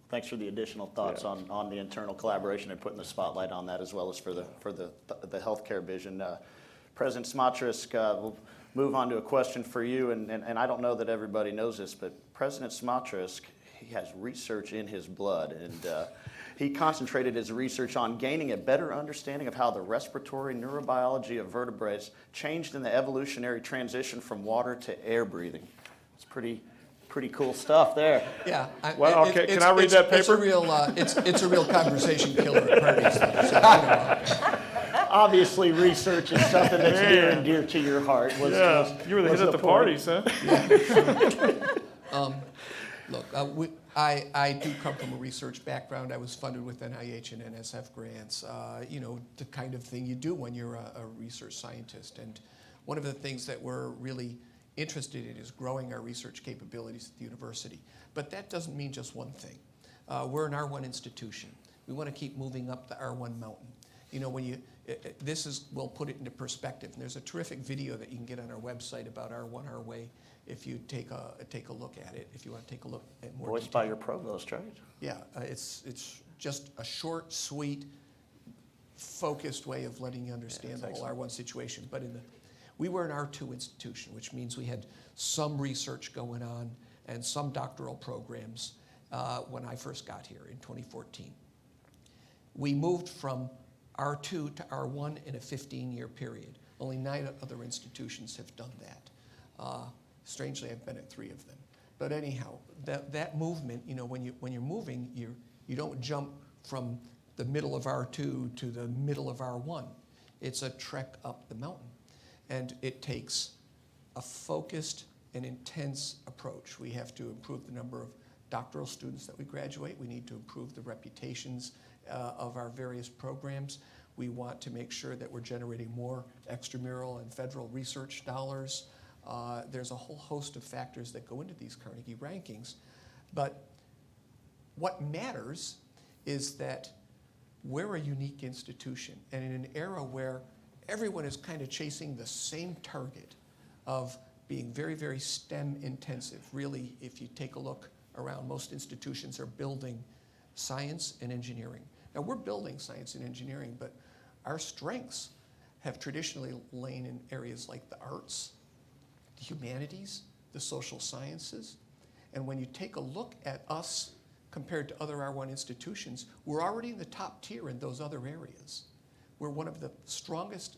Speaker 1: Thanks for the additional thoughts on the internal collaboration and putting the spotlight on that, as well as for the healthcare vision. President Smatresk, we'll move on to a question for you, and I don't know that everybody knows this, but President Smatresk, he has research in his blood, and he concentrated his research on gaining a better understanding of how the respiratory neurobiology of vertebrates changed in the evolutionary transition from water to air breathing. It's pretty cool stuff there.
Speaker 4: Yeah.
Speaker 3: Well, can I read that paper?
Speaker 4: It's a real conversation killer at parties. So,
Speaker 1: Obviously, research is something that's near and dear to your heart.
Speaker 3: Yeah, you were the
Speaker 1: was
Speaker 3: hit at the
Speaker 1: point.
Speaker 3: parties, huh?
Speaker 4: Look, I do come from a research background. I was funded with NIH and NSF grants, you know, the kind of thing you do when you're a research scientist. And one of the things that we're really interested in is growing our research capabilities at the university. But that doesn't mean just one thing. We're an R1 institution. We want to keep moving up the R1 mountain. You know, when you, we'll put it into perspective. And there's a terrific video that you can get on our website about R1 Our Way if you take a look at it, if you want to take a look at more
Speaker 1: Voiced
Speaker 4: detail.
Speaker 1: by your provost, right?
Speaker 4: Yeah, it's just a short, sweet, focused way of letting you understand the whole R1 situation. But we were an R2 institution, which means we had some research going on and some doctoral programs when I first got here in 2014. We moved from R2 to R1 in a 15-year period. Only 9 other institutions have done that. Strangely, I've been at 3 of them. But anyhow, that movement, you know, when you're moving, you don't jump from the middle of R2 to the middle of R1. It's a trek up the mountain. And it takes a focused and intense approach. We have to improve the number of doctoral students that we graduate. We need to improve the reputations of our various programs. We want to make sure that we're generating more extramural and federal research dollars. There's a whole host of factors that go into these Carnegie rankings. But what matters is that we're a unique institution. And in an era where everyone is kind of chasing the same target of being very, very STEM intensive. Really, if you take a look around, most institutions are building science and engineering. Now, we're building science and engineering, but our strengths have traditionally lain in areas like the arts, the humanities, the social sciences. And when you take a look at us compared to other R1 institutions, we're already in the top tier in those other areas. We're one of the strongest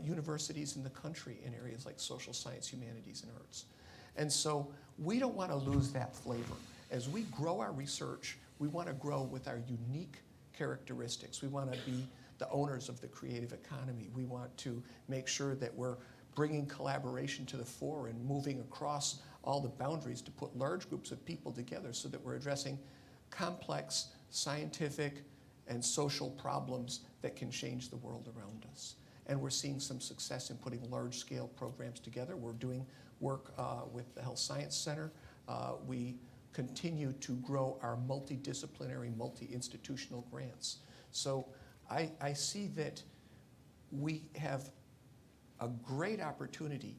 Speaker 4: universities in the country in areas like social science, humanities, and arts. And so we don't want to lose that flavor. As we grow our research, we want to grow with our unique characteristics. We want to be the owners of the creative economy. We want to make sure that we're bringing collaboration to the fore and moving across all the boundaries to put large groups of people together so that we're addressing complex scientific and social problems that can change the world around us. And we're seeing some success in putting large-scale programs together. We're doing work with the Health Science Center. We continue to grow our multidisciplinary, multi-institutional grants. So I see that we have a great opportunity.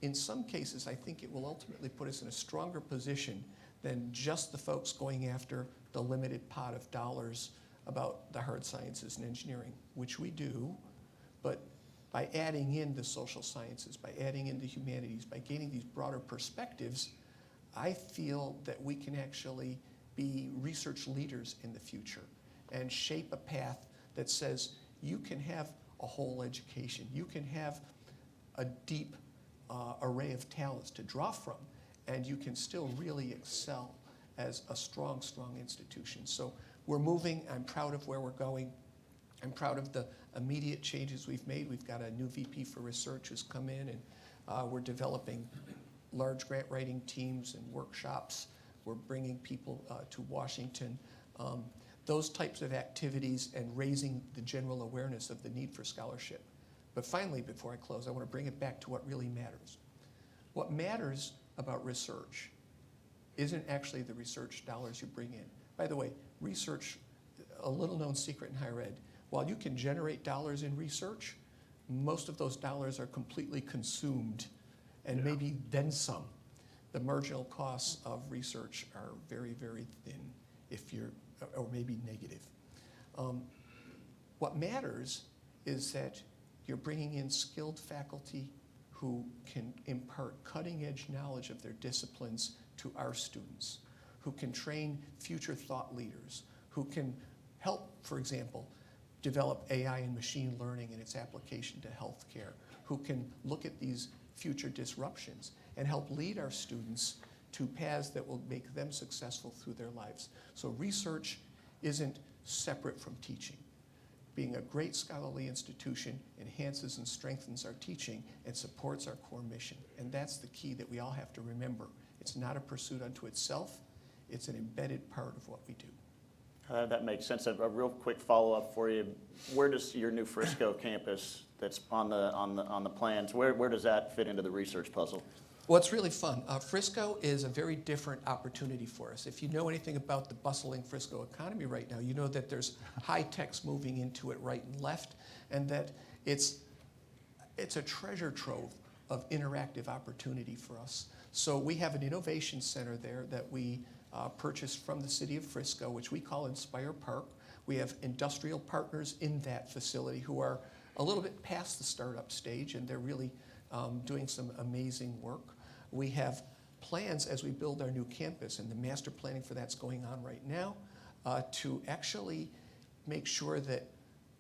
Speaker 4: In some cases, I think it will ultimately put us in a stronger position than just the folks going after the limited pot of dollars about the hard sciences and engineering, which we do, but by adding in the social sciences, by adding in the humanities, by gaining these broader perspectives, I feel that we can actually be research leaders in the future and shape a path that says you can have a whole education, you can have a deep array of talents to draw from, and you can still really excel as a strong, strong institution. So we're moving. I'm proud of where we're going. I'm proud of the immediate changes we've made. We've got a new VP for research who's come in, and we're developing large grant writing teams and workshops. We're bringing people to Washington. Those types of activities and raising the general awareness of the need for scholarship. But finally, before I close, I want to bring it back to what really matters. What matters about research isn't actually the research dollars you bring in. By the way, research, a little known secret in higher ed, while you can generate dollars in research, most of those dollars are completely consumed and maybe then some. The marginal costs of research are very, very thin, or maybe negative. What matters is that you're bringing in skilled faculty who can impart cutting-edge knowledge of their disciplines to our students, who can train future thought leaders, who can help, for example, develop AI and machine learning and its application to healthcare, who can look at these future disruptions and help lead our students to paths that will make them successful through their lives. So research isn't separate from teaching. being a great scholarly institution enhances and strengthens our teaching and supports our core mission. And that's the key that we all have to remember. It's not a pursuit unto itself. It's an embedded part of what we do.
Speaker 1: That makes sense. A real quick follow-up for you. Where does your new Frisco campus that's on the plans, where does that fit into the research puzzle?
Speaker 4: Well, it's really fun. Frisco is a very different opportunity for us. If you know anything about the bustling Frisco economy right now, you know that there's high techs moving into it right and left, and that it's a treasure trove of interactive opportunity for us. So we have an innovation center there that we purchased from the city of Frisco, which we call Inspire Park. We have industrial partners in that facility who are a little bit past the startup stage, and they're really doing some amazing work. We have plans as we build our new campus, and the master planning for that's going on right now, to actually make sure that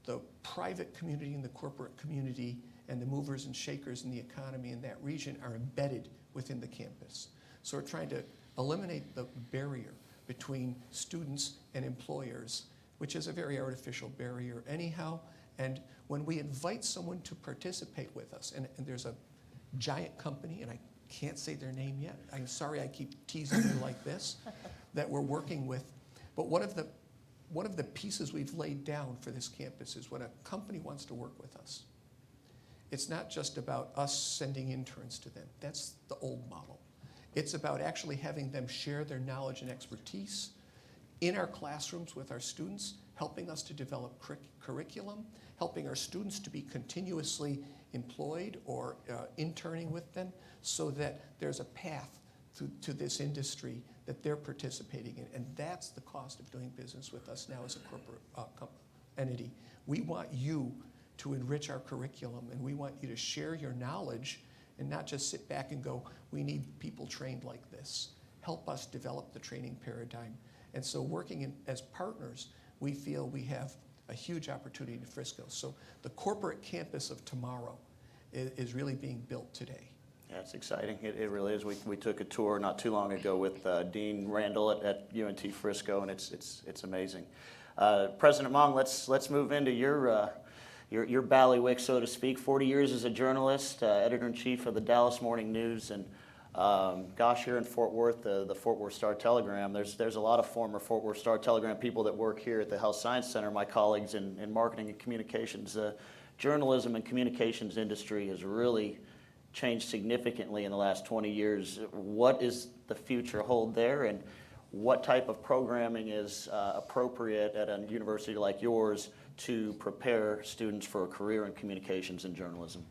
Speaker 4: the private community and the corporate community and the movers and shakers in the economy in that region are embedded within the campus. So we're trying to eliminate the barrier between students and employers, which is a very artificial barrier anyhow. And when we invite someone to participate with us, and there's a giant company, and I can't say their name yet, I'm sorry I keep teasing you like this, that we're working with, but one of the pieces we've laid down for this campus is when a company wants to work with us, it's not just about us sending interns to them. That's the old model. It's about actually having them share their knowledge and expertise in our classrooms with our students, helping us to develop curriculum, helping our students to be continuously employed or interning with them, so that there's a path to this industry that they're participating in. And that's the cost of doing business with us now as a corporate entity. We want you to enrich our curriculum, and we want you to share your knowledge and not just sit back and go, we need people trained like this. Help us develop the training paradigm. And so working as partners, we feel we have a huge opportunity in Frisco. So the corporate campus of tomorrow is really being built today.
Speaker 1: Yeah, it's exciting. It really is. We took a tour not too long ago with Dean Randall at UNT Frisco, and it's amazing. President Mong, let's move into your bailiwick, so to speak. 40 years as a journalist, editor-in-chief of the Dallas Morning News, and gosh, here in Fort Worth, the Fort Worth Star-Telegram, there's a lot of former Fort Worth Star-Telegram people that work here at the Health Science Center, my colleagues in marketing and communications. Journalism and communications industry has really changed significantly in the last 20 years. What is the future hold there, and what type of programming is appropriate at a university like yours to prepare students for a career in communications and journalism?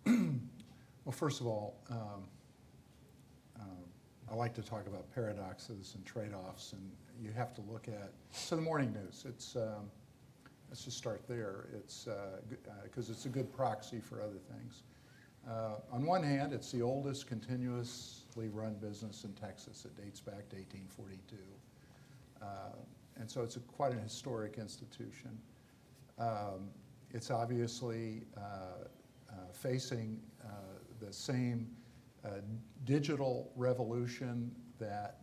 Speaker 5: Well, first of all, I like to talk about paradoxes and trade-offs, and you have to look at, so the morning news, let's just start there. It's because it's a good proxy for other things. On one hand, it's the oldest continuously run business in Texas. It dates back to 1842. And so it's quite an historic institution. It's obviously facing the same digital revolution that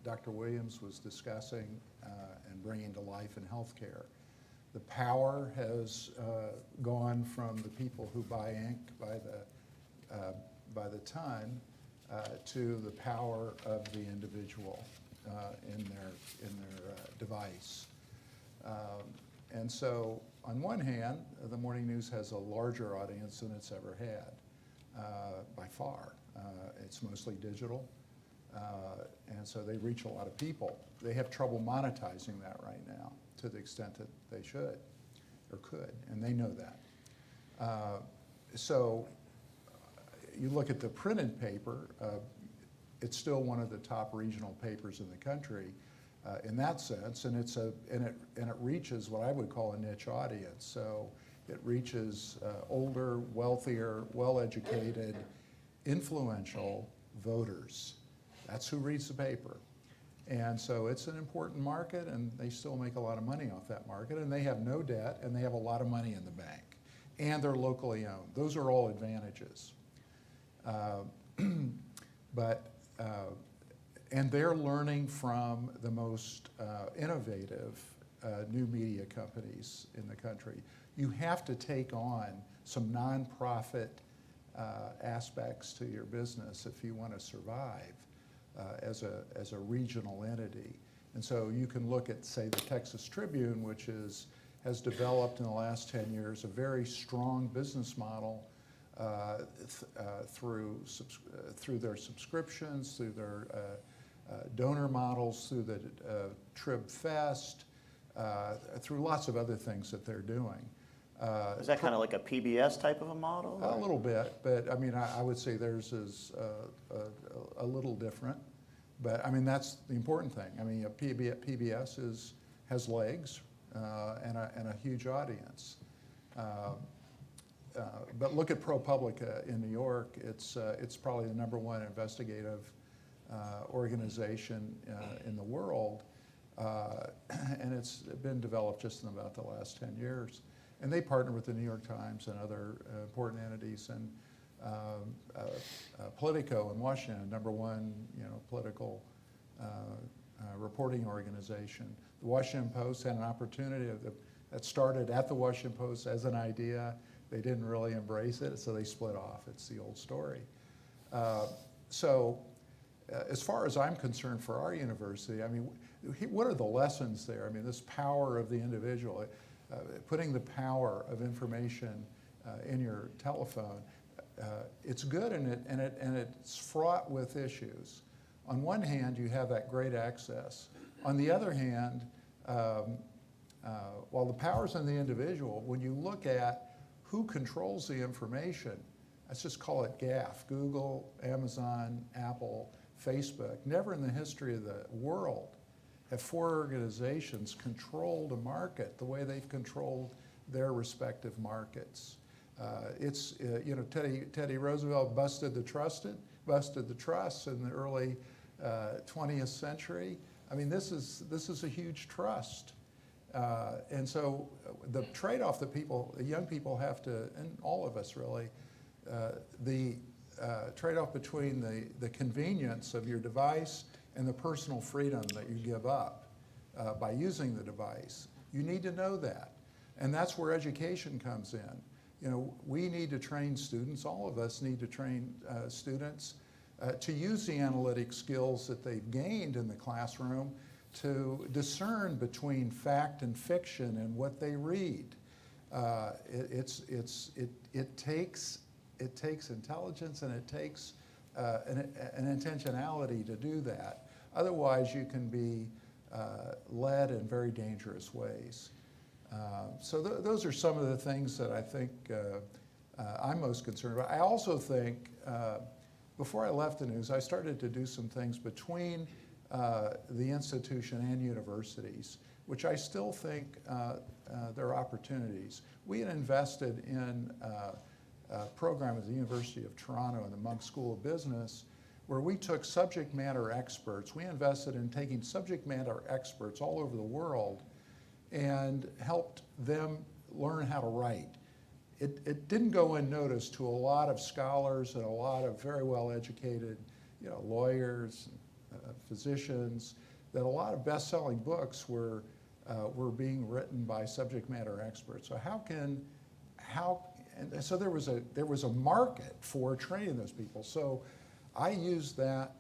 Speaker 5: Dr. Williams was discussing and bringing to life in healthcare. The power has gone from the people who buy ink by the ton to the power of the individual in their device. And so, on one hand, the morning news has a larger audience than it's ever had, by far. It's mostly digital, and so they reach a lot of people. They have trouble monetizing that right now to the extent that they should or could, and they know that. So you look at the printed paper, it's still one of the top regional papers in the country in that sense, and it reaches what I would call a niche audience. So it reaches older, wealthier, well-educated, influential voters. That's who reads the paper. And so it's an important market, and they still make a lot of money off that market, and they have no debt, and they have a lot of money in the bank, and they're locally owned. Those are all advantages. And they're learning from the most innovative new media companies in the country. You have to take on some nonprofit aspects to your business if you want to survive as a regional entity. And so you can look at, say, the Texas Tribune, which has developed in the last 10 years a very strong business model through their subscriptions, through their donor models, through the Trib Fest, through lots of other things that they're doing.
Speaker 1: Is that kind of like a PBS type of a model?
Speaker 5: A little bit, but I mean, I would say theirs is a little different. But I mean, that's the important thing. I mean, PBS has legs and a huge audience. But look at ProPublica in New York. It's probably the #1 investigative organization in the world, and it's been developed just in about the last 10 years. And they partner with the New York Times and other important entities, and Politico in Washington, #1 political reporting organization. The Washington Post had an opportunity that started at the Washington Post as an idea. They didn't really embrace it, so they split off. It's the old story. As far as I'm concerned for our university, I mean, what are the lessons there? I mean, this power of the individual, putting the power of information in your telephone, it's good and it's fraught with issues. On one hand, you have that great access. On the other hand, while the power's in the individual, when you look at who controls the information, let's just call it GAF, Google, Amazon, Apple, Facebook. Never in the history of the world have 4 organizations controlled a market the way they've controlled their respective markets. Teddy Roosevelt busted the trust in the early 20th century. I mean, this is a huge trust. And so the trade-off that young people have to, and all of us really, the trade-off between the convenience of your device and the personal freedom that you give up by using the device. You need to know that. And that's where education comes in. We need to train students, all of us need to train students to use the analytic skills that they've gained in the classroom to discern between fact and fiction and what they read. It takes intelligence and it takes an intentionality to do that. Otherwise, you can be led in very dangerous ways. So those are some of the things that I think I'm most concerned about. I also think, before I left the news, I started to do some things between the institution and universities, which I still think there are opportunities. We had invested in a program at the University of Toronto in the Mong School of Business where we took subject matter experts. We invested in taking subject matter experts all over the world and helped them learn how to write. It didn't go unnoticed to a lot of scholars and a lot of very well-educated lawyers, physicians, that a lot of best-selling books were being written by subject matter experts. So so there was a market for training those people. So I used that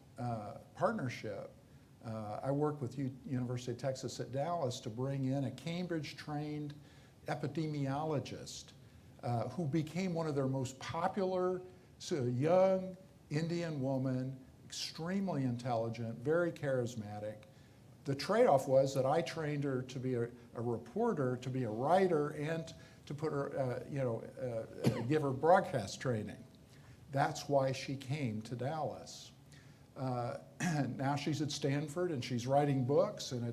Speaker 5: partnership. I worked with University of Texas at Dallas to bring in a Cambridge-trained epidemiologist who became one of their most popular, young Indian woman, extremely intelligent, very charismatic. The trade-off was that I trained her to be a reporter, to be a writer, and to put her, give her broadcast training. That's why she came to Dallas. Now she's at Stanford and she's writing books, and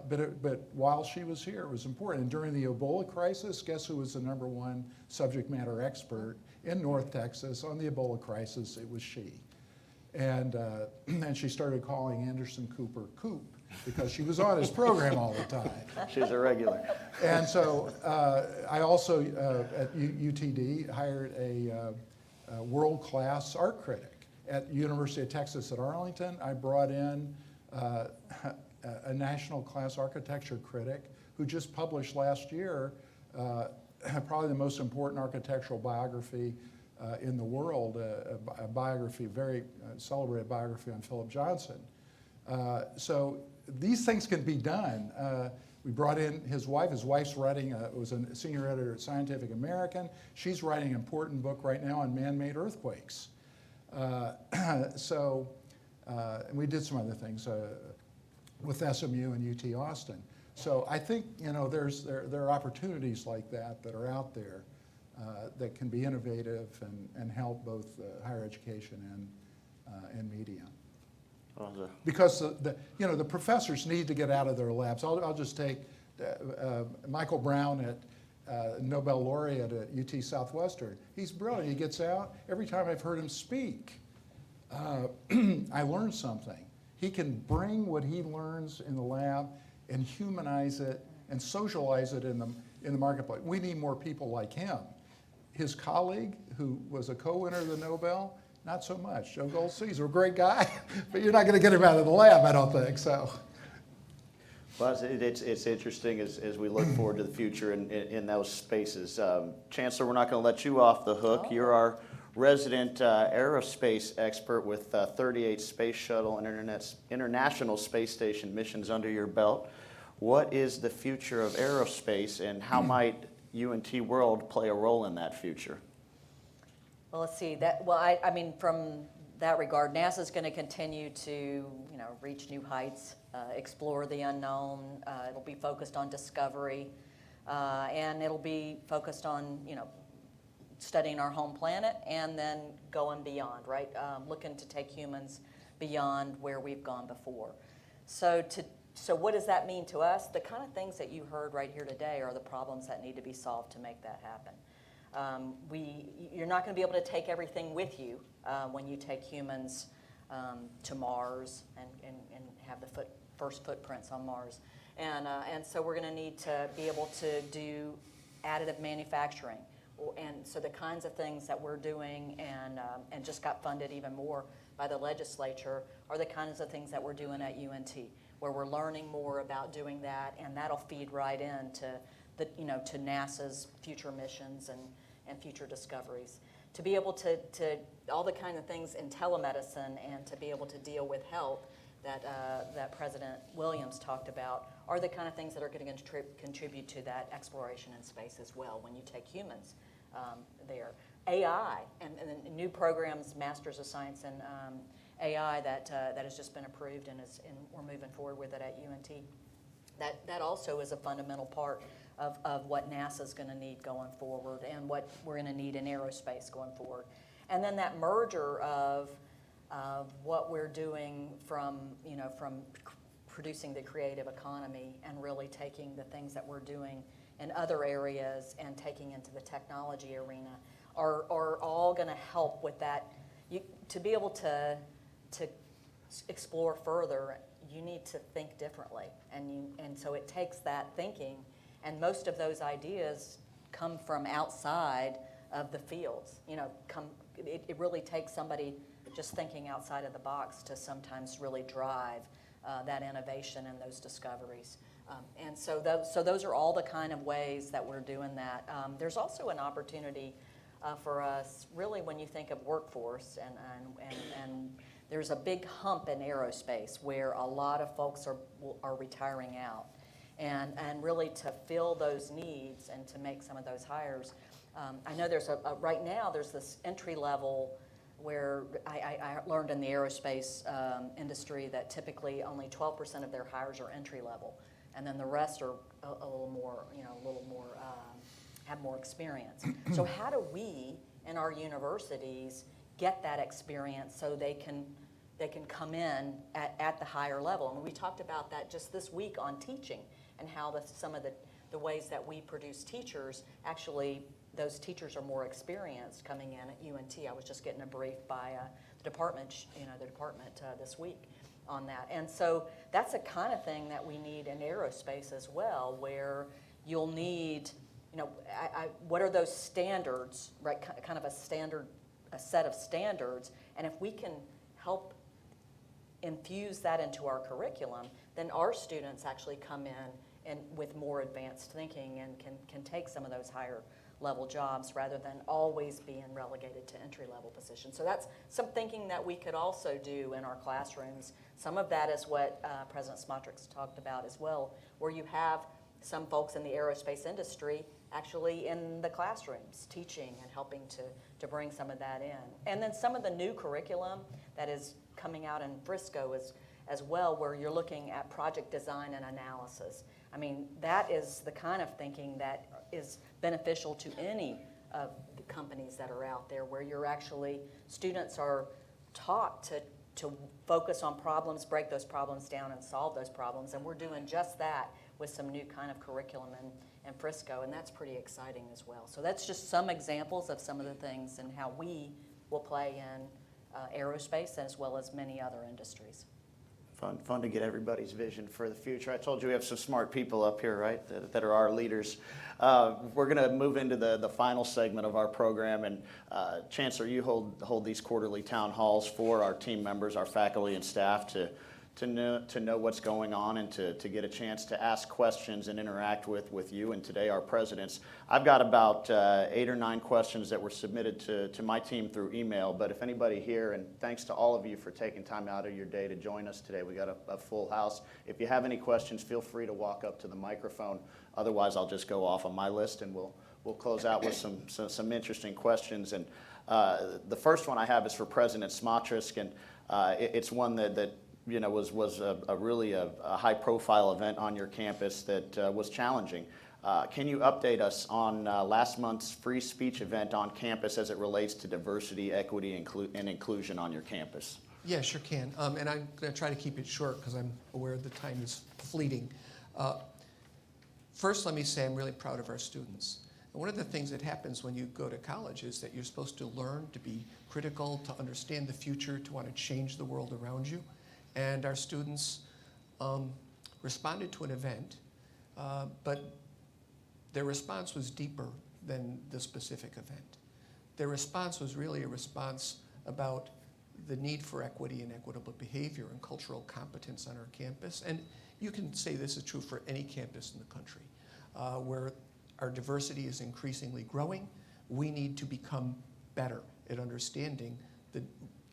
Speaker 5: but while she was here, it was important. And during the Ebola crisis, guess who was the #1 subject matter expert in North Texas on the Ebola crisis? It was she. And she started calling Anderson Cooper Coop because she was on his program all the time.
Speaker 1: She's a regular.
Speaker 5: And so I also, at UTD, hired a world-class art critic. At University of Texas at Arlington, I brought in a national class architecture critic who just published last year probably the most important architectural biography in the world, a biography, very celebrated biography on Philip Johnson. So these things can be done. We brought in his wife. His wife's writing, was a senior editor at Scientific American. She's writing an important book right now on man-made earthquakes. And we did some other things with SMU and UT Austin. So I think, you know, there are opportunities like that are out there that can be innovative and help both higher education and media.
Speaker 1: Well,
Speaker 5: Because the professors need to get out of their labs. I'll just take Michael Brown Nobel laureate at UT Southwestern. He's brilliant. He gets out. Every time I've heard him speak, I learn something. He can bring what he learns in the lab and humanize it and socialize it in the marketplace. We need more people like him. His colleague, who was a co-winner of the Nobel, not so much. Joe Goldstein's a great guy, but you're not going to get him out of the lab, I don't think. So.
Speaker 1: Well, it's interesting as we look forward to the future in those spaces. Chancellor, we're not going to let you off the hook.
Speaker 6: Oh.
Speaker 1: You're our resident aerospace expert with 38 space shuttle and international space station missions under your belt. What is the future of aerospace, and how might UNT World play a role in that future?
Speaker 6: Well, let's see. I mean, from that regard, NASA's going to continue to, reach new heights, explore the unknown. It'll be focused on discovery, and it'll be focused on, studying our home planet and then going beyond, right? Looking to take humans beyond where we've gone before. So what does that mean to us? The kind of things that you heard right here today are the problems that need to be solved to make that happen. You're not going to be able to take everything with you when you take humans to Mars and have the first footprints on Mars. And so we're going to need to be able to do additive manufacturing. And so the kinds of things that we're doing and just got funded even more by the legislature are the kinds of things that we're doing at UNT, where we're learning more about doing that, and that'll feed right into to NASA's future missions and future discoveries. To be able to all the kind of things in telemedicine and to be able to deal with health that President Williams talked about are the kind of things that are going to contribute to that exploration in space as well when you take humans there. AI and new programs, Masters of Science in AI that has just been approved and we're moving forward with it at UNT. That also is a fundamental part of what NASA's going to need going forward and what we're going to need in aerospace going forward. And then that merger of what we're doing from producing the creative economy and really taking the things that we're doing in other areas and taking into the technology arena are all going to help with that. To be able to explore further, you need to think differently, and so it takes that thinking, and most of those ideas come from outside of the fields. It really takes somebody just thinking outside of the box to sometimes really drive that innovation and those discoveries. And so those are all the kind of ways that we're doing that. There's also an opportunity for us, really, when you think of workforce, and there's a big hump in aerospace where a lot of folks are retiring out. And really to fill those needs and to make some of those hires. I know there's right now there's this entry level where I learned in the aerospace industry that typically only 12% of their hires are entry level, and then the rest are a little more, have more experience. So how do we in our universities get that experience so they can come in at the higher level? And we talked about that just this week on teaching and how some of the ways that we produce teachers, actually those teachers are more experienced coming in at UNT. I was just getting a brief by the department, this week on that. And so that's the kind of thing that we need in aerospace as well, where you'll need, what are those standards, right? Kind of a set of standards. And if we can help infuse that into our curriculum, then our students actually come in and with more advanced thinking and can take some of those higher level jobs rather than always being relegated to entry-level positions. So that's some thinking that we could also do in our classrooms. Some of that is what President Smatresk talked about as well, where you have some folks in the aerospace industry actually in the classrooms teaching and helping to bring some of that in. And then some of the new curriculum that is coming out in Frisco as well, where you're looking at project design and analysis. I mean, that is the kind of thinking that is beneficial to any of the companies that are out there, where you're actually, students are taught to focus on problems, break those problems down, and solve those problems. And we're doing just that with some new kind of curriculum in Frisco, and that's pretty exciting as well. So that's just some examples of some of the things and how we will play in aerospace as well as many other industries.
Speaker 1: Fun to get everybody's vision for the future. I told you we have some smart people up here, right, that are our leaders. We're going to move into the final segment of our program, and Chancellor, you hold these quarterly town halls for our team members, our faculty and staff to know what's going on and to get a chance to ask questions and interact with you and today our presidents. I've got about 8 or 9 questions that were submitted to my team through email, but if anybody here, and thanks to all of you for taking time out of your day to join us today. We got a full house. If you have any questions, feel free to walk up to the microphone. Otherwise, I'll just go off on my list and we'll close out with some interesting questions. And the first one I have is for President Smatresk, and it's one that you know, was a really high-profile event on your campus that was challenging. Can you update us on last month's free speech event on campus as it relates to diversity, equity, and inclusion on your campus?
Speaker 4: Yeah, sure can. And I'm going to try to keep it short because I'm aware the time is fleeting. First, let me say I'm really proud of our students. And one of the things that happens when you go to college is that you're supposed to learn to be critical, to understand the future, to want to change the world around you. And our students responded to an event, but their response was deeper than the specific event. Their response was really a response about the need for equity and equitable behavior and cultural competence on our campus. And you can say this is true for any campus in the country, where our diversity is increasingly growing. We need to become better at understanding the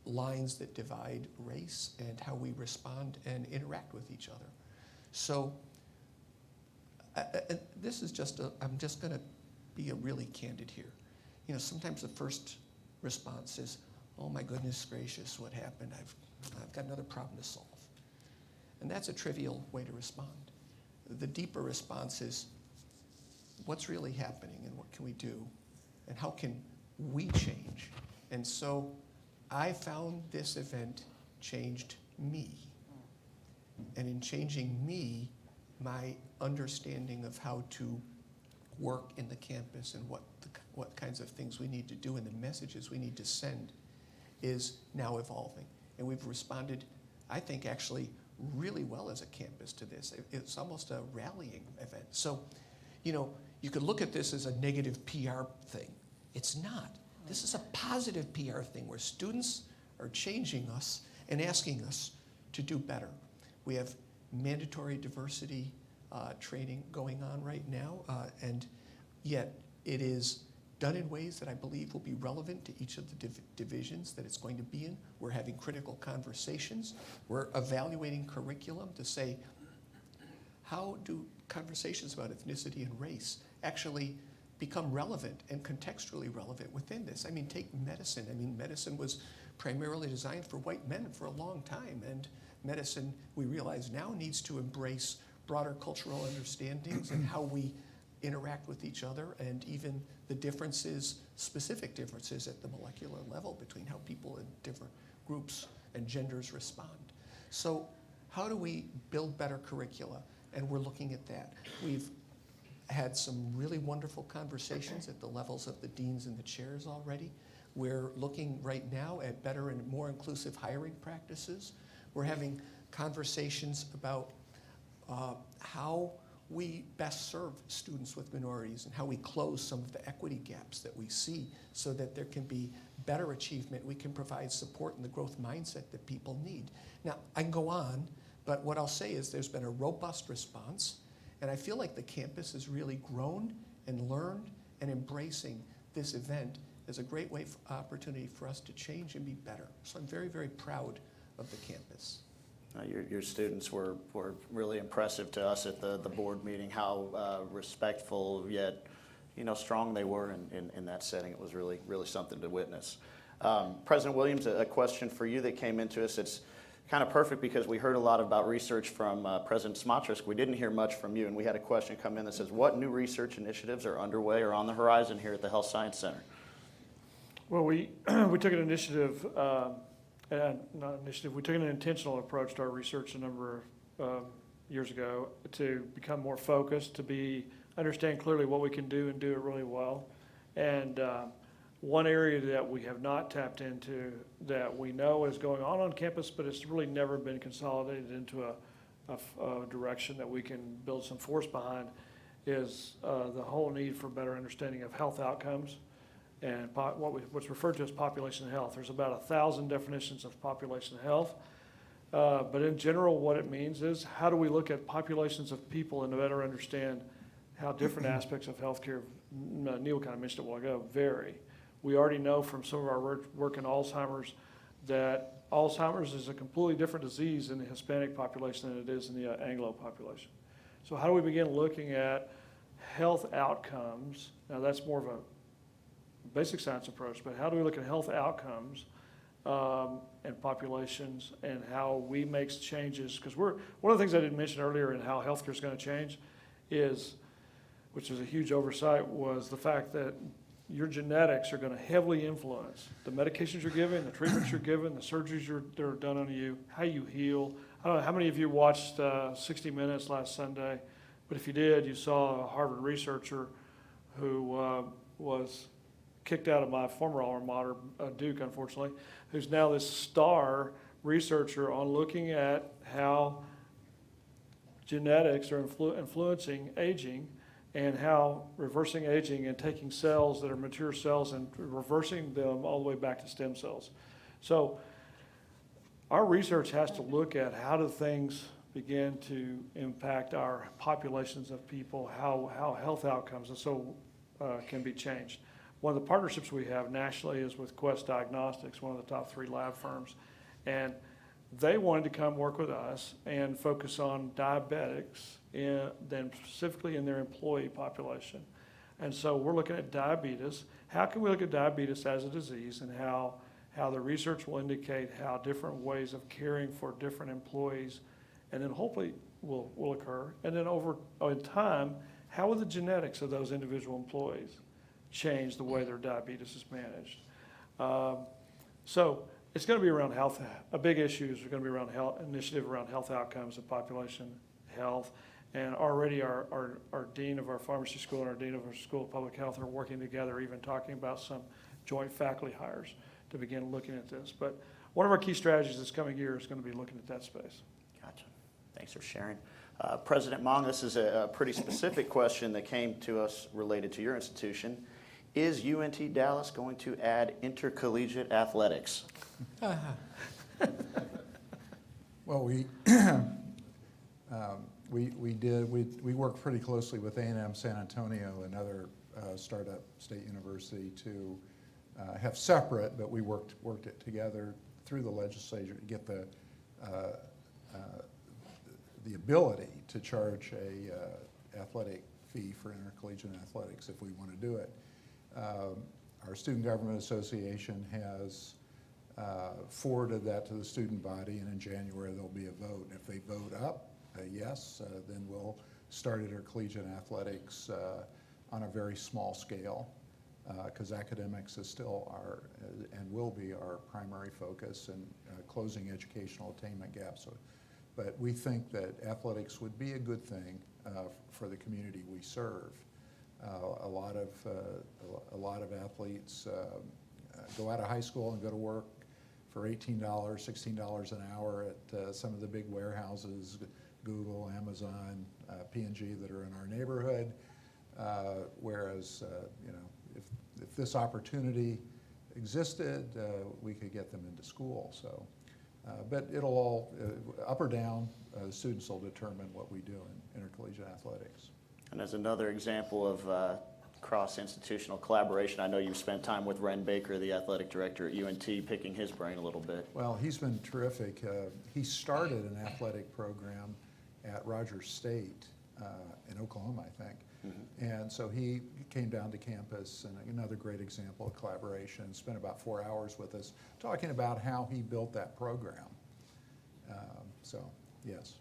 Speaker 4: lines that divide race and how we respond and interact with each other. So this is I'm just going to be really candid here. You know, sometimes the first response is, oh my goodness gracious, what happened? I've got another problem to solve. And that's a trivial way to respond. The deeper response is, what's really happening and what can we do? And how can we change? And so I found this event changed me. And in changing me, my understanding of how to work in the campus and what kinds of things we need to do and the messages we need to send is now evolving. And we've responded, I think, actually really well as a campus to this. It's almost a rallying event. So, you know, you could look at this as a negative PR thing. It's not. This is a positive PR thing where students are changing us and asking us to do better. We have mandatory diversity training going on right now, and yet it is done in ways that I believe will be relevant to each of the divisions that it's going to be in. We're having critical conversations. We're evaluating curriculum to say, how do conversations about ethnicity and race actually become relevant and contextually relevant within this? I mean, take medicine. I mean, medicine was primarily designed for white men for a long time, and medicine, we realize now, needs to embrace broader cultural understandings and how we interact with each other, and even the differences, specific differences at the molecular level between how people in different groups and genders respond. So how do we build better curricula? And we're looking at that. We've had some really wonderful conversations at the levels of the deans and the chairs already. We're looking right now at better and more inclusive hiring practices. We're having conversations about how we best serve students with minorities and how we close some of the equity gaps that we see so that there can be better achievement. We can provide support in the growth mindset that people need. Now, I can go on, but what I'll say is there's been a robust response, And I feel like the campus has really grown and learned and embracing this event as a great opportunity for us to change and be better. So I'm very, very proud of the campus.
Speaker 1: Your students were really impressive to us at the board meeting, how respectful yet strong they were in that setting. It was really something to witness. President Williams, a question for you that came into us. It's kind of perfect because we heard a lot about research from President Smatresk. We didn't hear much from you, and we had a question come in that says, what new research initiatives are underway or on the horizon here at the Health Science Center?
Speaker 3: Well, we took an initiative, we took an intentional approach to our research a number of years ago to become more focused, to understand clearly what we can do and do it really well. And one area that we have not tapped into that we know is going on campus, but it's really never been consolidated into a direction that we can build some force behind, is the whole need for better understanding of health outcomes and what's referred to as population health. There's about 1,000 definitions of population health. But in general, what it means is how do we look at populations of people and to better understand how different aspects of healthcare, Neal kind of mentioned it a while ago, vary. We already know from some of our work in Alzheimer's that Alzheimer's is a completely different disease in the Hispanic population than it is in the Anglo population. So how do we begin looking at health outcomes? Now that's more of a basic science approach, but how do we look at health outcomes and populations and how we make changes? Because one of the things I didn't mention earlier in how healthcare is going to change is, which is a huge oversight, was the fact that your genetics are going to heavily influence the medications you're given, the treatments you're given, the surgeries that are done on you, how you heal. I don't know how many of you watched 60 Minutes last Sunday, but if you did, you saw a Harvard researcher who was kicked out of my former alma mater, Duke, unfortunately, who's now this star researcher on looking at how genetics are influencing aging and how reversing aging and taking cells that are mature cells and reversing them all the way back to stem cells. So our research has to look at how do things begin to impact our populations of people, how health outcomes and so can be changed. One of the partnerships we have nationally is with Quest Diagnostics, one of the top 3 lab firms, and they wanted to come work with us and focus on diabetics, then specifically in their employee population. And so we're looking at diabetes. How can we look at diabetes as a disease and how the research will indicate how different ways of caring for different employees and then hopefully will occur. And then in time, how will the genetics of those individual employees change the way their diabetes is managed? So it's going to be around health. A big issue is going to be around health, initiative around health outcomes and population health. And already our dean of our pharmacy school and our dean of our school of public health are working together, even talking about some joint faculty hires to begin looking at this. But one of our key strategies this coming year is going to be looking at that space.
Speaker 1: Gotcha. Thanks for sharing. President Mong, this is a pretty specific question that came to us related to your institution. Is UNT Dallas going to add intercollegiate athletics?
Speaker 5: Well, we worked pretty closely with A&M San Antonio, another startup state university, to have separate, but we worked it together through the legislature to get the ability to charge a athletic fee for intercollegiate athletics if we want to do it. Our Student Government Association has forwarded that to the student body, and in January there'll be a vote. If they vote up, yes, then we'll start intercollegiate athletics on a very small scale, because academics is still and will be our primary focus in closing educational attainment gaps. But we think that athletics would be a good thing for the community we serve. A lot of athletes go out of high school and go to work for $18, $16 an hour at some of the big warehouses, Google, Amazon, P&G that are in our neighborhood. Whereas, if this opportunity existed, we could get them into school. So But it'll all, up or down, the students will determine what we do in intercollegiate athletics.
Speaker 1: And as another example of cross-institutional collaboration, I know you've spent time with Ren Baker, the athletic director at UNT, picking his brain a little bit.
Speaker 5: Well, he's been terrific. He started an athletic program at Rogers State in Oklahoma, I think. And so he came down to campus, and another great example of collaboration, spent about 4 hours with us talking about how he built that program. So, yes.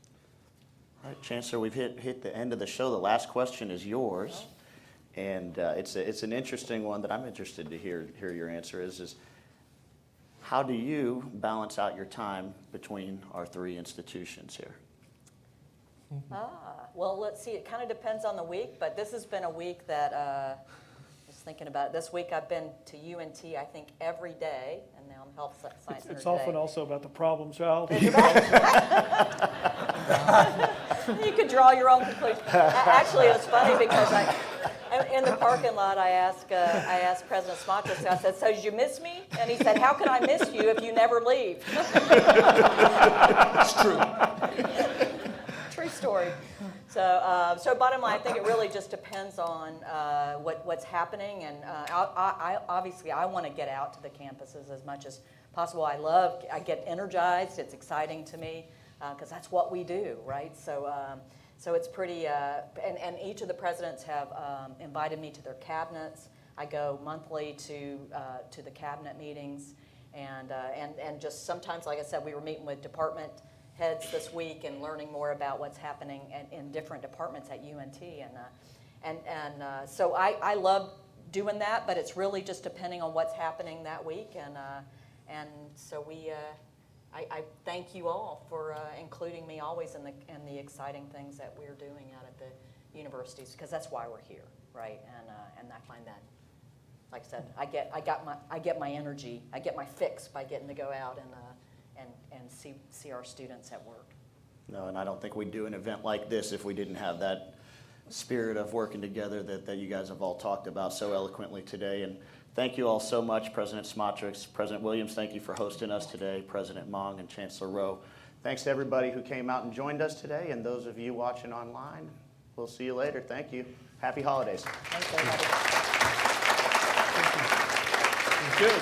Speaker 1: All right, Chancellor, we've hit the end of the show. The last question is yours. And it's an interesting one that I'm interested to hear your answer is how do you balance out your time between our three institutions here?
Speaker 6: Well, let's see. It kind of depends on the week, but this has been a week that, just thinking about it, this week I've been to UNT, I think, every day, and now I'm Health Science Center
Speaker 3: It's often
Speaker 6: today.
Speaker 3: also about the problem child.
Speaker 6: You could draw your own conclusion. Actually, it was funny because in the parking lot, I asked President Smatresk, I said, "So did you miss me?" And he said, "How can I miss you if you never leave?"
Speaker 4: It's true.
Speaker 6: True story. So bottom line, I think it really just depends on what's happening, and obviously I want to get out to the campuses as much as possible. I get energized. It's exciting to me because that's what we do, right? So it's pretty, and each of the presidents have invited me to their cabinets. I go monthly to the cabinet meetings, and just sometimes, like I said, we were meeting with department heads this week and learning more about what's happening in different departments at UNT, so I love doing that, but it's really just depending on what's happening that week, and so I thank you all for including me always in the exciting things that we're doing out at the universities, because that's why we're here, right? And I find that, like I said, I get my energy, I get my fix by getting to go out and see our students at work.
Speaker 1: No, and I don't think we'd do an event like this if we didn't have that spirit of working together that you guys have all talked about so eloquently today. And thank you all so much, President Smatresk, President Williams, thank you for hosting us today, President Mong and Chancellor Roe. Thanks to everybody who came out and joined us today, and those of you watching online, we'll see you later. Thank you. Happy holidays.
Speaker 6: Thanks, everybody.
Speaker 3: Good.